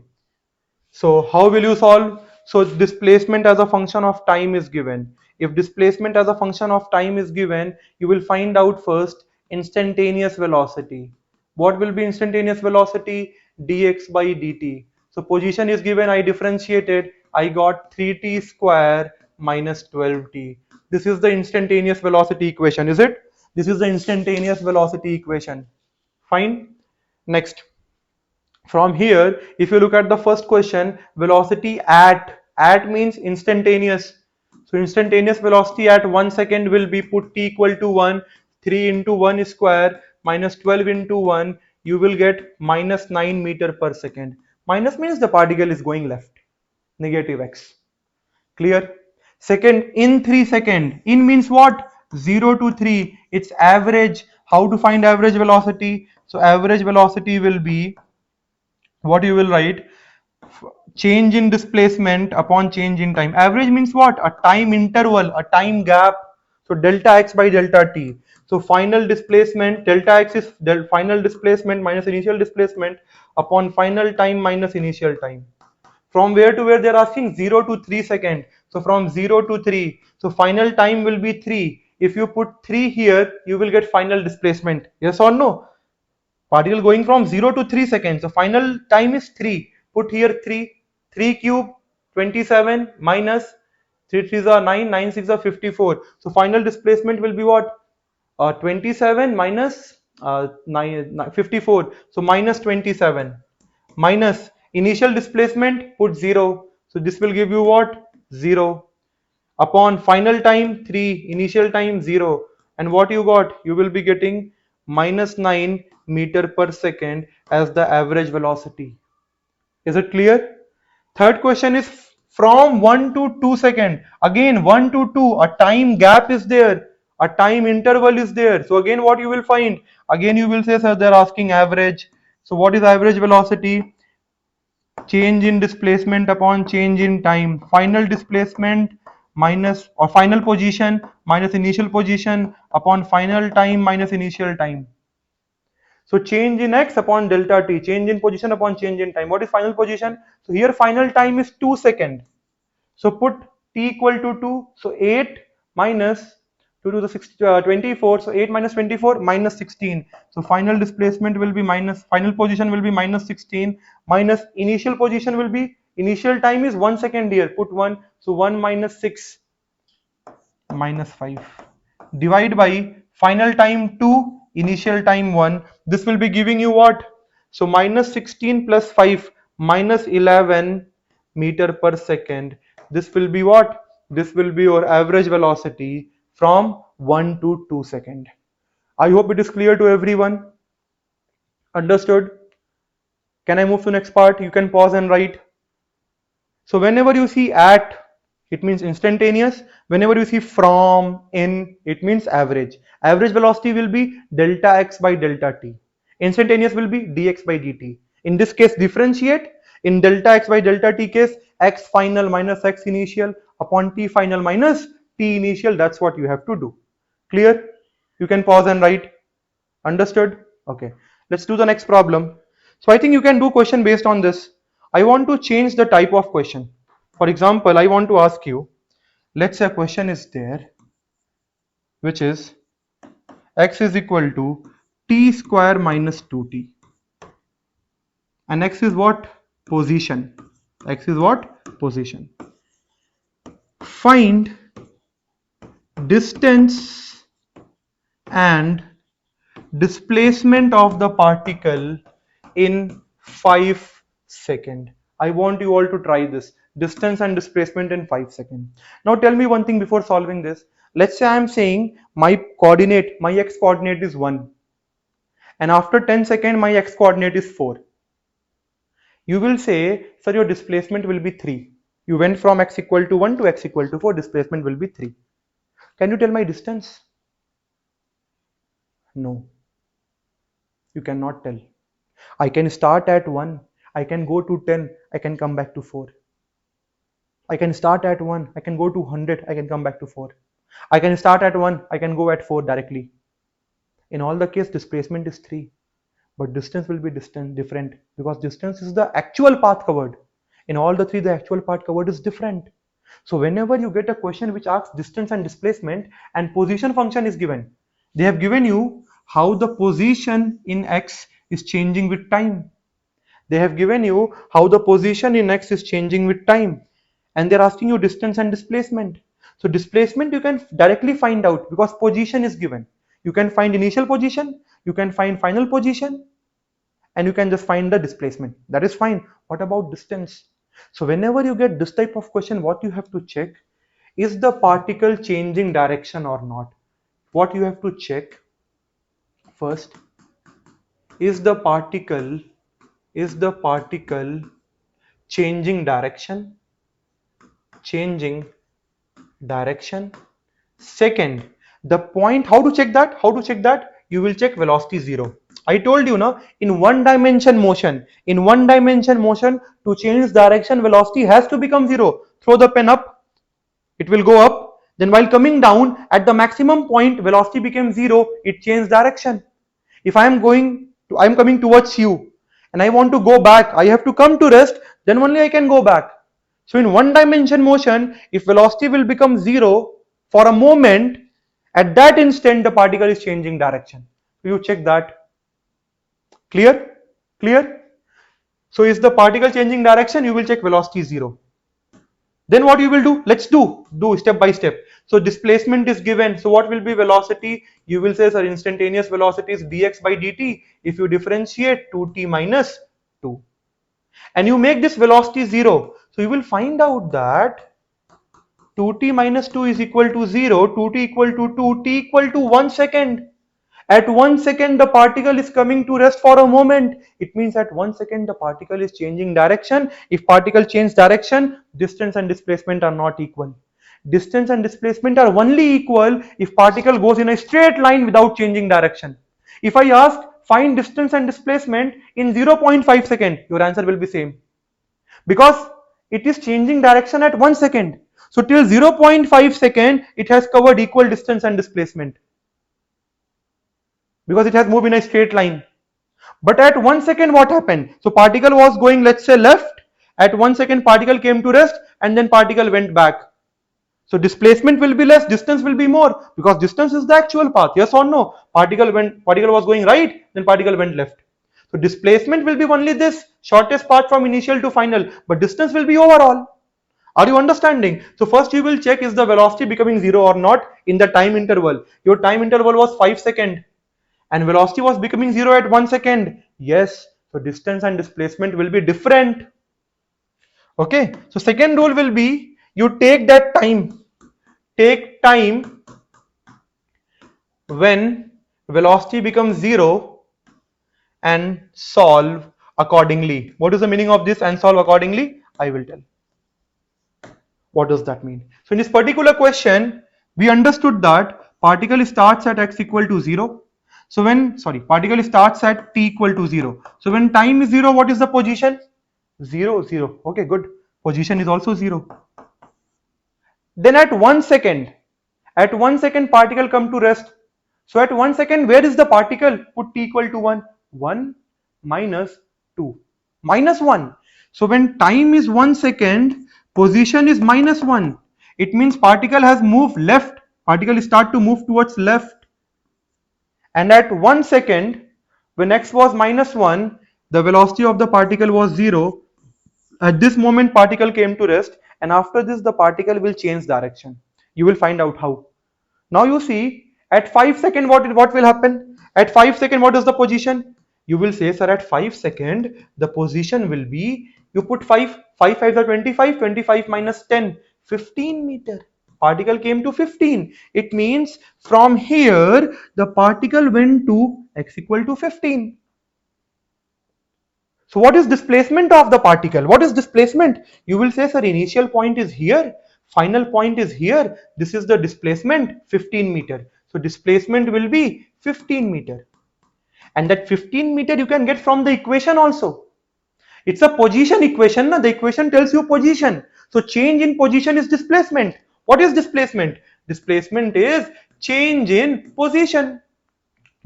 So how will you solve? So displacement as a function of time is given. If displacement as a function of time is given, you will find out first instantaneous velocity. What will be instantaneous velocity? Dx by dt. So position is given, I differentiated, I got 3t square minus 12t. This is the instantaneous velocity equation, is it? This is the instantaneous velocity equation. Fine. Next. From here, if you look at the first question, velocity at means instantaneous. So instantaneous velocity at 1 second will be, put t equal to 1, 3 into 1 square minus 12 into 1, you will get minus 9 meter per second. Minus means the particle is going left, negative x. Clear? Second, in 3 second. In means what? 0 to 3. It's average. How to find average velocity? So average velocity will be, what you will write? Change in displacement upon change in time. Average means what? A time interval, a time gap. So delta x by delta t. So final displacement, delta x is final displacement minus initial displacement upon final time minus initial time. From where to where they're asking? 0 to 3 second. So from 0 to 3. So final time will be 3. If you put 3 here, you will get final displacement. Yes or no? Particle going from 0 to 3 seconds. So final time is 3. Put here 3. 3 cube 27 minus 3 3s are 9, 9 6 are 54. So final displacement will be what? 27 minus 54. So minus 27 minus initial displacement, put 0. So this will give you what? 0 upon final time 3, initial time 0, and what you got? You will be getting minus 9 meter per second as the average velocity. Is it clear? Third question is from 1 to 2 second. Again 1 to 2, a time gap is there, a time interval is there. So again what you will find? Again you will say, sir, they're asking average. So what is average velocity? Change in displacement upon change in time. Final displacement minus, or final position minus initial position upon final time minus initial time. So change in x upon delta t, change in position upon change in time. What is final position? So here final time is 2 seconds. So put t equal to 2. So 8 minus 2 to the 24. So 8 minus 24 minus 16. So final displacement will be minus, final position will be minus 16 minus initial position will be, initial time is 1 second here. Put 1. So 1 minus 6 minus 5. Divide by final time 2, initial time 1. This will be giving you what? So minus 16 plus 5 minus 11 meter per second. This will be what? This will be your average velocity from 1 to 2 second. I hope it is clear to everyone. Understood? Can I move to next part? You can pause and write. So whenever you see at, it means instantaneous. Whenever you see from, in, it means average. Average velocity will be delta x by delta t. Instantaneous will be dx by dt. In this case, differentiate. In delta x by delta t case, x final minus x initial upon t final minus t initial. That's what you have to do. Clear? You can pause and write. Understood? Okay. Let's do the next problem. So I think you can do question based on this. I want to change the type of question. For example, I want to ask you, let's say a question is there, which is x is equal to t square minus 2t. And x is what? Position. X is what? Position. Find distance and displacement of the particle in 5 seconds. I want you all to try this. Distance and displacement in 5 seconds. Now tell me one thing before solving this. Let's say I am saying my coordinate, my x coordinate is 1. And after 10 seconds, my x coordinate is 4. You will say, sir, your displacement will be 3. You went from x equal to 1 to x equal to 4. Displacement will be 3. Can you tell my distance? No. You cannot tell. I can start at 1, I can go to 10, I can come back to 4. I can start at 1, I can go to 100, I can come back to 4. I can start at 1, I can go at 4 directly. In all the case, displacement is 3, but distance will be different, because distance is the actual path covered. In all the 3, the actual path covered is different. So whenever you get a question which asks distance and displacement and position function is given, they have given you how the position in x is changing with time. They have given you how the position in x is changing with time, and they're asking you distance and displacement. So displacement you can directly find out because position is given. You can find initial position, you can find final position, and you can just find the displacement. That is fine. What about distance? So whenever you get this type of question, what you have to check is the particle changing direction or not. What you have to check first, is the particle changing direction? Second, the point, how to check that? You will check velocity zero. I told you now, in one dimension motion, to change direction, velocity has to become zero. Throw the pen up, it will go up. Then while coming down at the maximum point, velocity became zero, it changed direction. If I am coming towards you and I want to go back, I have to come to rest, then only I can go back. So in one dimension motion, if velocity will become zero for a moment, at that instant the particle is changing direction. You check that. Clear? So is the particle changing direction? You will check velocity zero. Then what you will do? Let's do step by step. So displacement is given. So what will be velocity? You will say, sir, instantaneous velocity is dx by dt. If you differentiate 2t minus 2 and you make this velocity 0, so you will find out that 2t minus 2 is equal to 0, 2t equal to 2, t equal to 1 second. At 1 second, the particle is coming to rest for a moment. It means at 1 second, the particle is changing direction. If particle change direction, distance and displacement are not equal. Distance and displacement are only equal if particle goes in a straight line without changing direction. If I ask, find distance and displacement in 0.5 second, your answer will be same. Because it is changing direction at 1 second. So till 0.5 second, it has covered equal distance and displacement, because it has moved in a straight line. But at 1 second, what happened? So particle was going, let's say, left. At 1 second, particle came to rest and then particle went back. So displacement will be less, distance will be more, because distance is the actual path. Yes or no? Particle was going right, then particle went left. So displacement will be only this shortest path from initial to final, but distance will be overall. Are you understanding? So first you will check, is the velocity becoming zero or not in the time interval. Your time interval was 5 seconds. And velocity was becoming zero at 1 second. Yes, so distance and displacement will be different. Okay, so second rule will be, you take time when velocity becomes zero and solve accordingly. What is the meaning of this and solve accordingly? I will tell. What does that mean? So in this particular question, we understood that particle starts at x equal to 0. So particle starts at t equal to 0. So when time is 0, what is the position? 0, 0. Okay, good. Position is also 0. Then at 1 second, particle come to rest. So at 1 second, where is the particle? Put t equal to 1. 1 minus 2. Minus 1. So when time is 1 second, position is minus 1. It means particle has moved left. Particle start to move towards left. And at 1 second, when x was minus 1, the velocity of the particle was 0. At this moment, particle came to rest, and after this, the particle will change direction. You will find out how. Now you see, at 5 second, what will happen? At 5 second, what is the position? You will say, sir, at 5 second, the position will be, you put 5 5 are 25, 25 minus 10, 15 meter. Particle came to 15. It means from here, the particle went to x equal to 15. So what is displacement of the particle? What is displacement? You will say, sir, initial point is here, final point is here. This is the displacement, 15 meter. So displacement will be 15 meter. And that 15 meter you can get from the equation also. It's a position equation. The equation tells you position. So change in position is displacement. What is displacement? Displacement is change in position.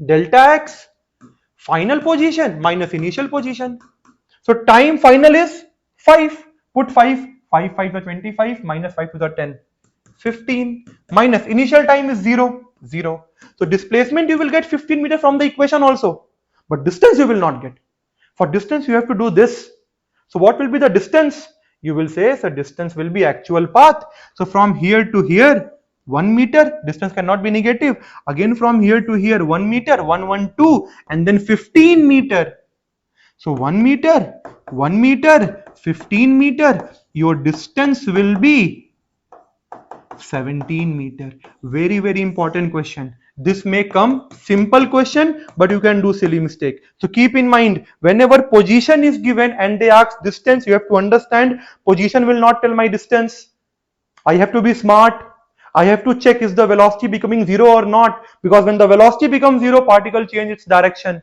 Delta x, final position minus initial position. So time final is 5. Put 5. 5 5 are 25 minus 5 to the 10. 15 minus initial time is 0. 0. So displacement you will get 15 meter from the equation also. But distance you will not get. For distance you have to do this. So what will be the distance? You will say, so distance will be actual path. So from here to here, 1 meter, distance cannot be negative. Again from here to here, 1 meter, 1 1 2, and then 15 meter. So 1 meter, 1 meter, 15 meter. Your distance will be 17 meter. Very, very important question. This may come simple question, but you can do silly mistake. So keep in mind, whenever position is given and they ask distance, you have to understand position will not tell my distance. I have to be smart. I have to check is the velocity becoming zero or not, because when the velocity becomes zero, particle change its direction.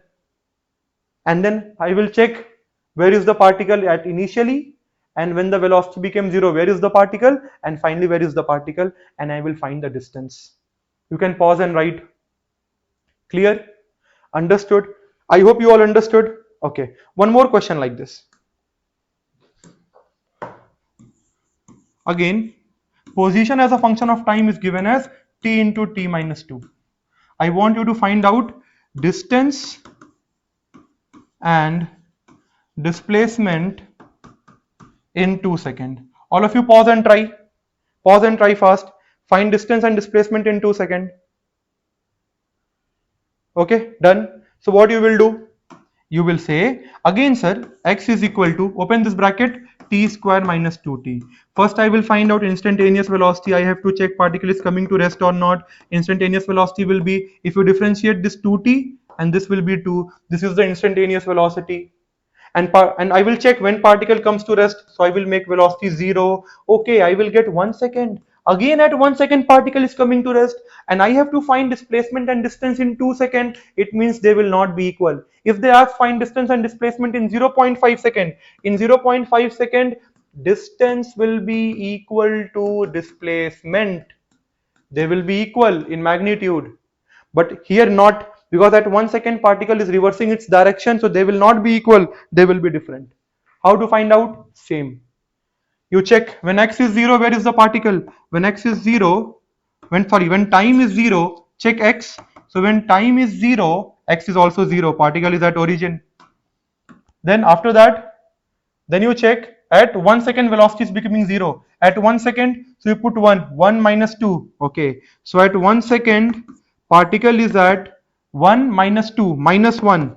And then I will check where is the particle at initially, and when the velocity becomes zero, where is the particle, and finally where is the particle, and I will find the distance. You can pause and write. Clear? Understood? I hope you all understood. Okay, one more question like this. Again, position as a function of time is given as t into t minus 2. I want you to find out distance and displacement in 2 seconds. All of you pause and try. Pause and try fast. Find distance and displacement in 2 seconds. Okay, done. So what you will do? You will say, again sir, x is equal to, open this bracket, t square minus 2t. First I will find out instantaneous velocity. I have to check particle is coming to rest or not. Instantaneous velocity will be, if you differentiate this 2t and this will be 2, this is the instantaneous velocity. And I will check when particle comes to rest, so I will make velocity 0. Okay, I will get 1 second. Again at 1 second particle is coming to rest, and I have to find displacement and distance in 2 seconds. It means they will not be equal. If they ask find distance and displacement in 0.5 second, in 0.5 second distance will be equal to displacement. They will be equal in magnitude, but here not, because at 1 second particle is reversing its direction, so they will not be equal, they will be different. How to find out? Same. You check when x is 0, where is the particle? When x is 0, when time is 0, check x. So when time is 0, x is also 0, particle is at origin. Then after that, then you check at 1 second velocity is becoming 0. At 1 second, so you put 1 minus 2. Okay, so at 1 second particle is at 1 minus 2 minus 1,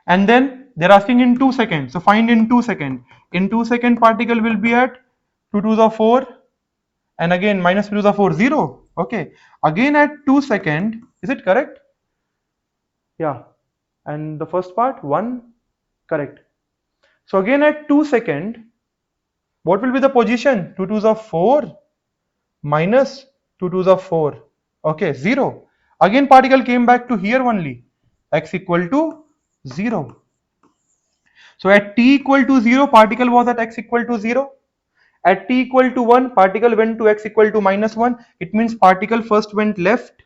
and then they're asking in 2 seconds, so find in 2 seconds. In 2 second particle will be at 2 to the 4, and again minus 2 to the 4, 0. Okay, again at 2 second, is it correct? Yeah, and the first part 1, correct. So again at 2 second, what will be the position? 2 to the 4 minus 2 to the 4. Okay, 0. Again particle came back to here only, x equal to 0. So at t equal to 0, particle was at x equal to 0. At t equal to 1, particle went to x equal to minus 1. It means particle first went left.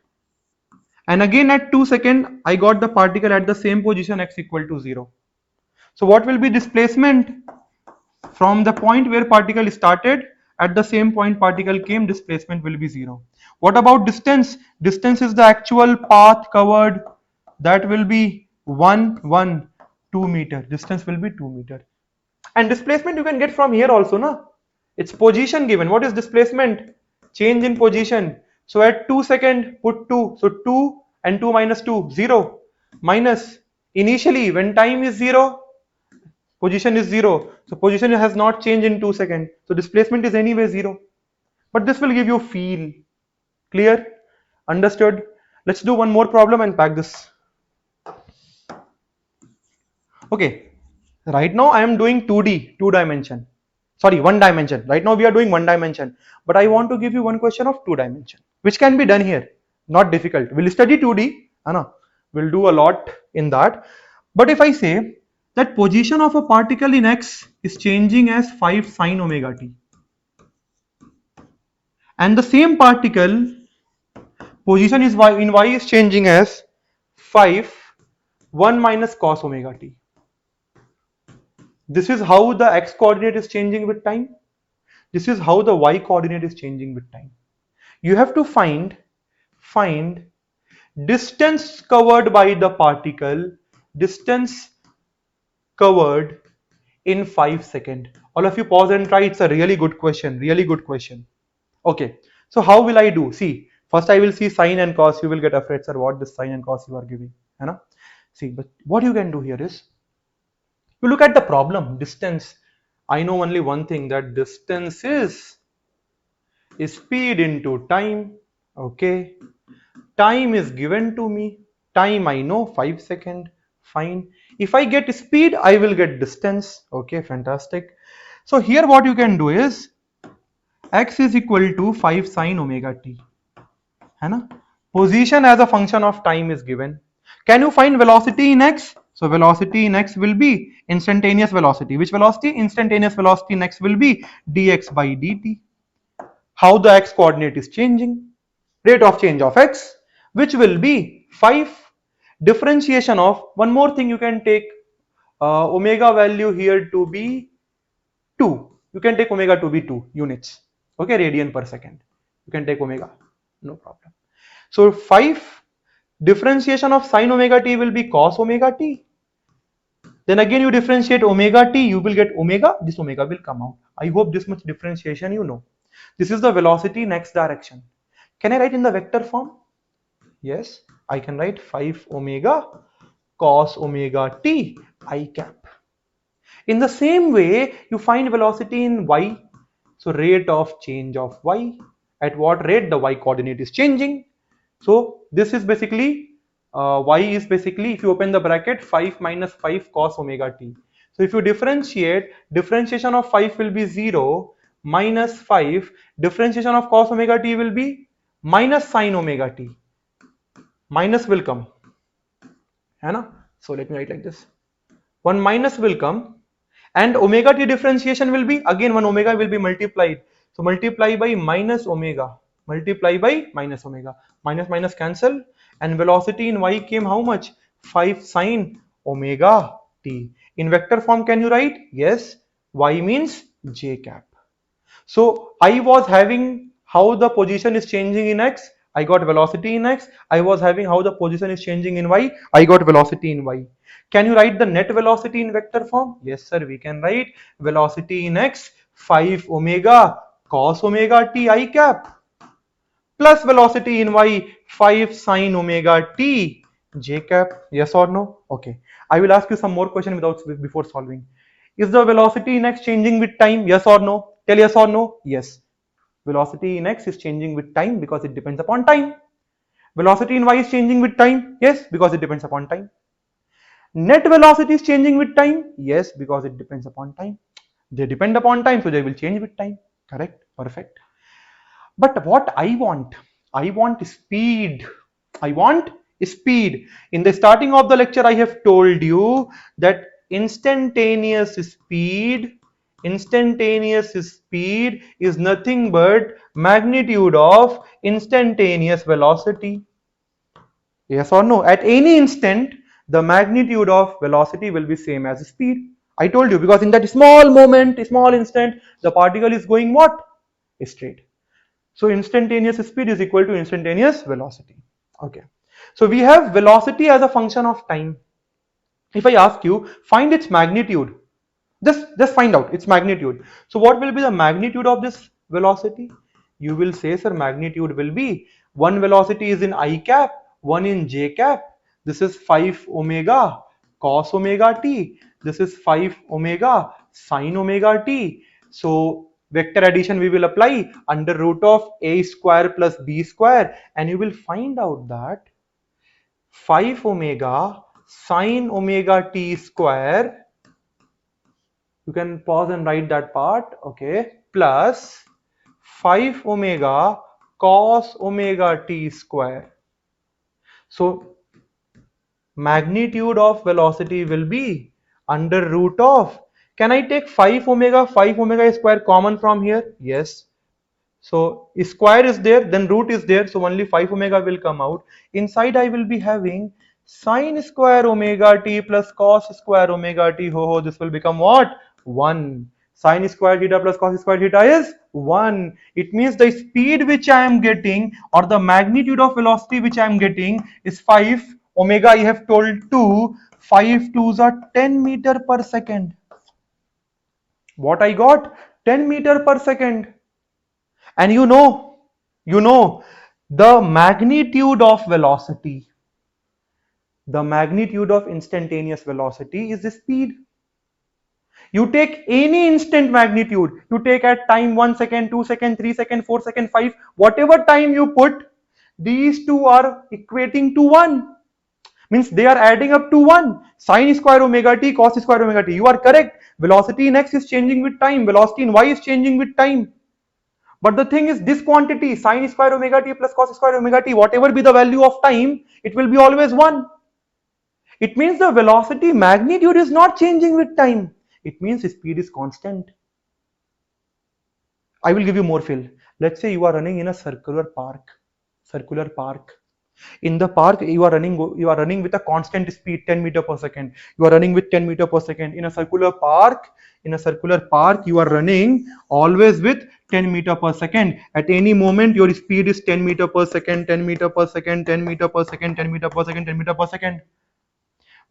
And again at 2 second, I got the particle at the same position, x equal to 0. So what will be displacement? From the point where particle started, at the same point particle came, displacement will be 0. What about distance? Distance is the actual path covered. That will be 2 meter. Distance will be 2 meter. And displacement you can get from here also, na? It's position given. What is displacement? Change in position. So at 2 second, put 2. So 2 and 2 minus 2, 0. Minus, initially when time is 0, position is 0. So position has not changed in 2 seconds. So displacement is anyway 0. But this will give you feel. Clear? Understood? Let's do one more problem and pack this. Okay. Right now I am doing 2D, 2 dimension. Sorry, 1 dimension. Right now we are doing 1 dimension. But I want to give you one question of 2 dimension, which can be done here. Not difficult. We'll study 2D. We'll do a lot in that. But if I say that position of a particle in x is changing as 5 sine omega t, and the same particle position is in y is changing as 5 1 minus cos omega t. This is how the x coordinate is changing with time. This is how the y coordinate is changing with time. You have to find distance covered by the particle, distance covered in 5 seconds. All of you pause and try. It's a really good question. Really good question. Okay. So how will I do? See, first I will see sine and cos. You will get afraid, sir, what this sine and cos you are giving. See, but what you can do here is, you look at the problem, distance. I know only one thing, that distance is speed into time. Okay, time is given to me. Time I know 5 seconds. Fine. If I get speed, I will get distance. Okay, fantastic. So here what you can do is x is equal to 5 sine omega t. है ना? Position as a function of time is given. Can you find velocity in x? So velocity in x will be instantaneous velocity. Which velocity? Instantaneous velocity in x will be dx by dt. How the x coordinate is changing? Rate of change of x, which will be 5. Differentiation of, one more thing, you can take omega value here to be 2. You can take omega to be 2 units. Okay, radian per second. You can take omega, no problem. So 5, differentiation of sine omega t will be cos omega t. Then again you differentiate omega t, you will get omega, this omega will come out. I hope this much differentiation you know. This is the velocity in x direction. Can I write in the vector form? Yes, I can write 5 omega cos omega t I cap. In the same way, you find velocity in y. So rate of change of y. At what rate the y coordinate is changing. So this is basically y is basically, if you open the bracket, 5 minus 5 cos omega t. So if you differentiate, differentiation of 5 will be 0 minus 5, differentiation of cos omega t will be minus sine omega t. Minus will come, है ना? So let me write like this. One minus will come, and omega t differentiation will be, again one omega will be multiplied. So multiply by minus omega, multiply by minus omega, minus minus cancel, and velocity in y came how much? 5 sine omega t. In vector form can you write? Yes, y means j cap. So I was having how the position is changing in x, I got velocity in x. I was having how the position is changing in y, I got velocity in y. Can you write the net velocity in vector form? Yes sir, we can write velocity in x 5 omega cos omega t I cap plus velocity in y 5 sine omega t j cap. Yes or no? Okay. I will ask you some more question before solving. Is the velocity in x changing with time? Yes or no? Tell yes or no. Yes. Velocity in x is changing with time because it depends upon time. Velocity in y is changing with time. Yes, because it depends upon time. Net velocity is changing with time. Yes, because it depends upon time. They depend upon time, so they will change with time. Correct? Perfect. But what I want speed. I want speed. In the starting of the lecture, I have told you that instantaneous speed is nothing but magnitude of instantaneous velocity. Yes or no? At any instant, the magnitude of velocity will be same as speed. I told you, because in that small moment, small instant, the particle is going what? Straight. So instantaneous speed is equal to instantaneous velocity. Okay. So we have velocity as a function of time. If I ask you, find its magnitude, just find out its magnitude. So what will be the magnitude of this velocity? You will say, sir, magnitude will be, one velocity is in I cap, one in j cap. This is 5 omega cos omega t. This is 5 omega sine omega t. So vector addition we will apply, under root of a square plus b square, and you will find out that 5 omega sine omega t square, you can pause and write that part, okay, plus 5 omega cos omega t square. So magnitude of velocity will be under root of, can I take 5 omega square common from here? Yes. So square is there, then root is there, so only 5 omega will come out. Inside I will be having sine square omega t plus cos square omega t. Ho ho, this will become what? 1. Sine square theta plus cos square theta is 1. It means the speed which I am getting, or the magnitude of velocity which I am getting, is 5 omega. I have told 2. 5 2s are 10 meter per second. What I got? 10 meter per second. And you know the magnitude of velocity, the magnitude of instantaneous velocity is the speed. You take any instant magnitude, you take at time 1 second, 2 second, 3 second, 4 second, 5, whatever time you put, these two are equating to 1. Means they are adding up to 1. Sine square omega t, cos square omega t. You are correct. Velocity in x is changing with time. Velocity in y is changing with time. But the thing is, this quantity, sine square omega t plus cos square omega t, whatever be the value of time, it will be always 1. It means the velocity magnitude is not changing with time. It means speed is constant. I will give you more fill. Let's say you are running in a circular park. Circular park. In the park, you are running with a constant speed 10 meter per second. You are running with 10 meter per second. In a circular park, you are running always with 10 meter per second. At any moment, your speed is 10 meter per second, 10 meter per second, 10 meter per second, 10 meter per second, 10 meter per second.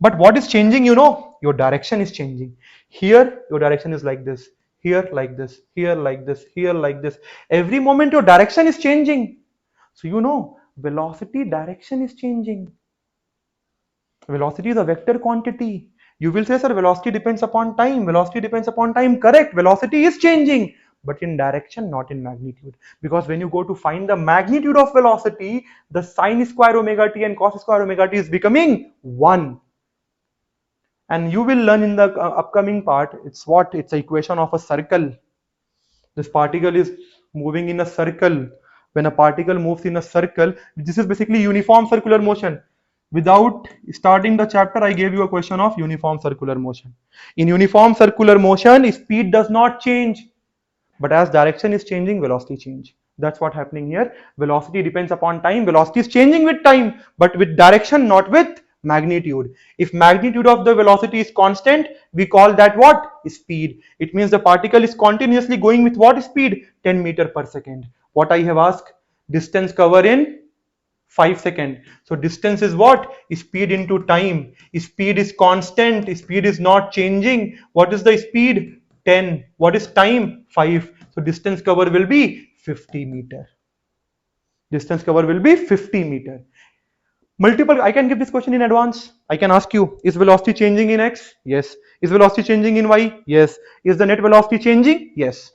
But what is changing, your direction is changing. Here, your direction is like this. Here, like this. Here, like this. Here, like this. Every moment, your direction is changing. So, velocity direction is changing. Velocity is a vector quantity. You will say, sir, velocity depends upon time. Velocity depends upon time. Correct. Velocity is changing, but in direction, not in magnitude. Because when you go to find the magnitude of velocity, the sine square omega t and cos square omega t is becoming 1. And you will learn in the upcoming part, it's an equation of a circle. This particle is moving in a circle. When a particle moves in a circle, this is basically uniform circular motion. Without starting the chapter, I gave you a question of uniform circular motion. In uniform circular motion, speed does not change. But as direction is changing, velocity change. That's what happening here. Velocity depends upon time. Velocity is changing with time, but with direction, not with magnitude. If magnitude of the velocity is constant, we call that what? Speed. It means the particle is continuously going with what speed? 10 meter per second. What I have asked? Distance cover in 5 seconds. So distance is what? Speed into time. Speed is constant. Speed is not changing. What is the speed? 10. What is time? 5. So distance cover will be 50 meter. Distance cover will be 50 meter. Multiple, I can give this question in advance. I can ask you, is velocity changing in x? Yes. Is velocity changing in y? Yes. Is the net velocity changing? Yes.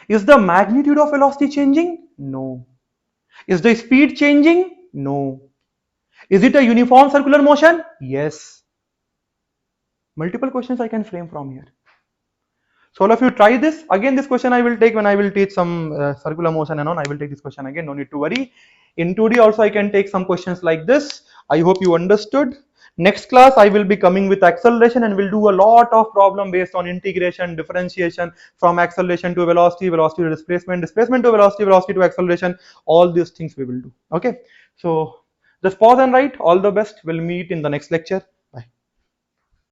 Is the magnitude of velocity changing? No. Is the speed changing? No. Is it a uniform circular motion? Yes. Multiple questions I can frame from here. So all of you try this. Again, this question I will take when I will teach some circular motion and on. I will take this question again. No need to worry. In 2D also I can take some questions like this. I hope you understood. Next class I will be coming with acceleration and will do a lot of problem based on integration, differentiation from acceleration to velocity, velocity to displacement, displacement to velocity, velocity to acceleration. All these things we will do. Okay. So just pause and write. All the best. We'll meet in the next lecture.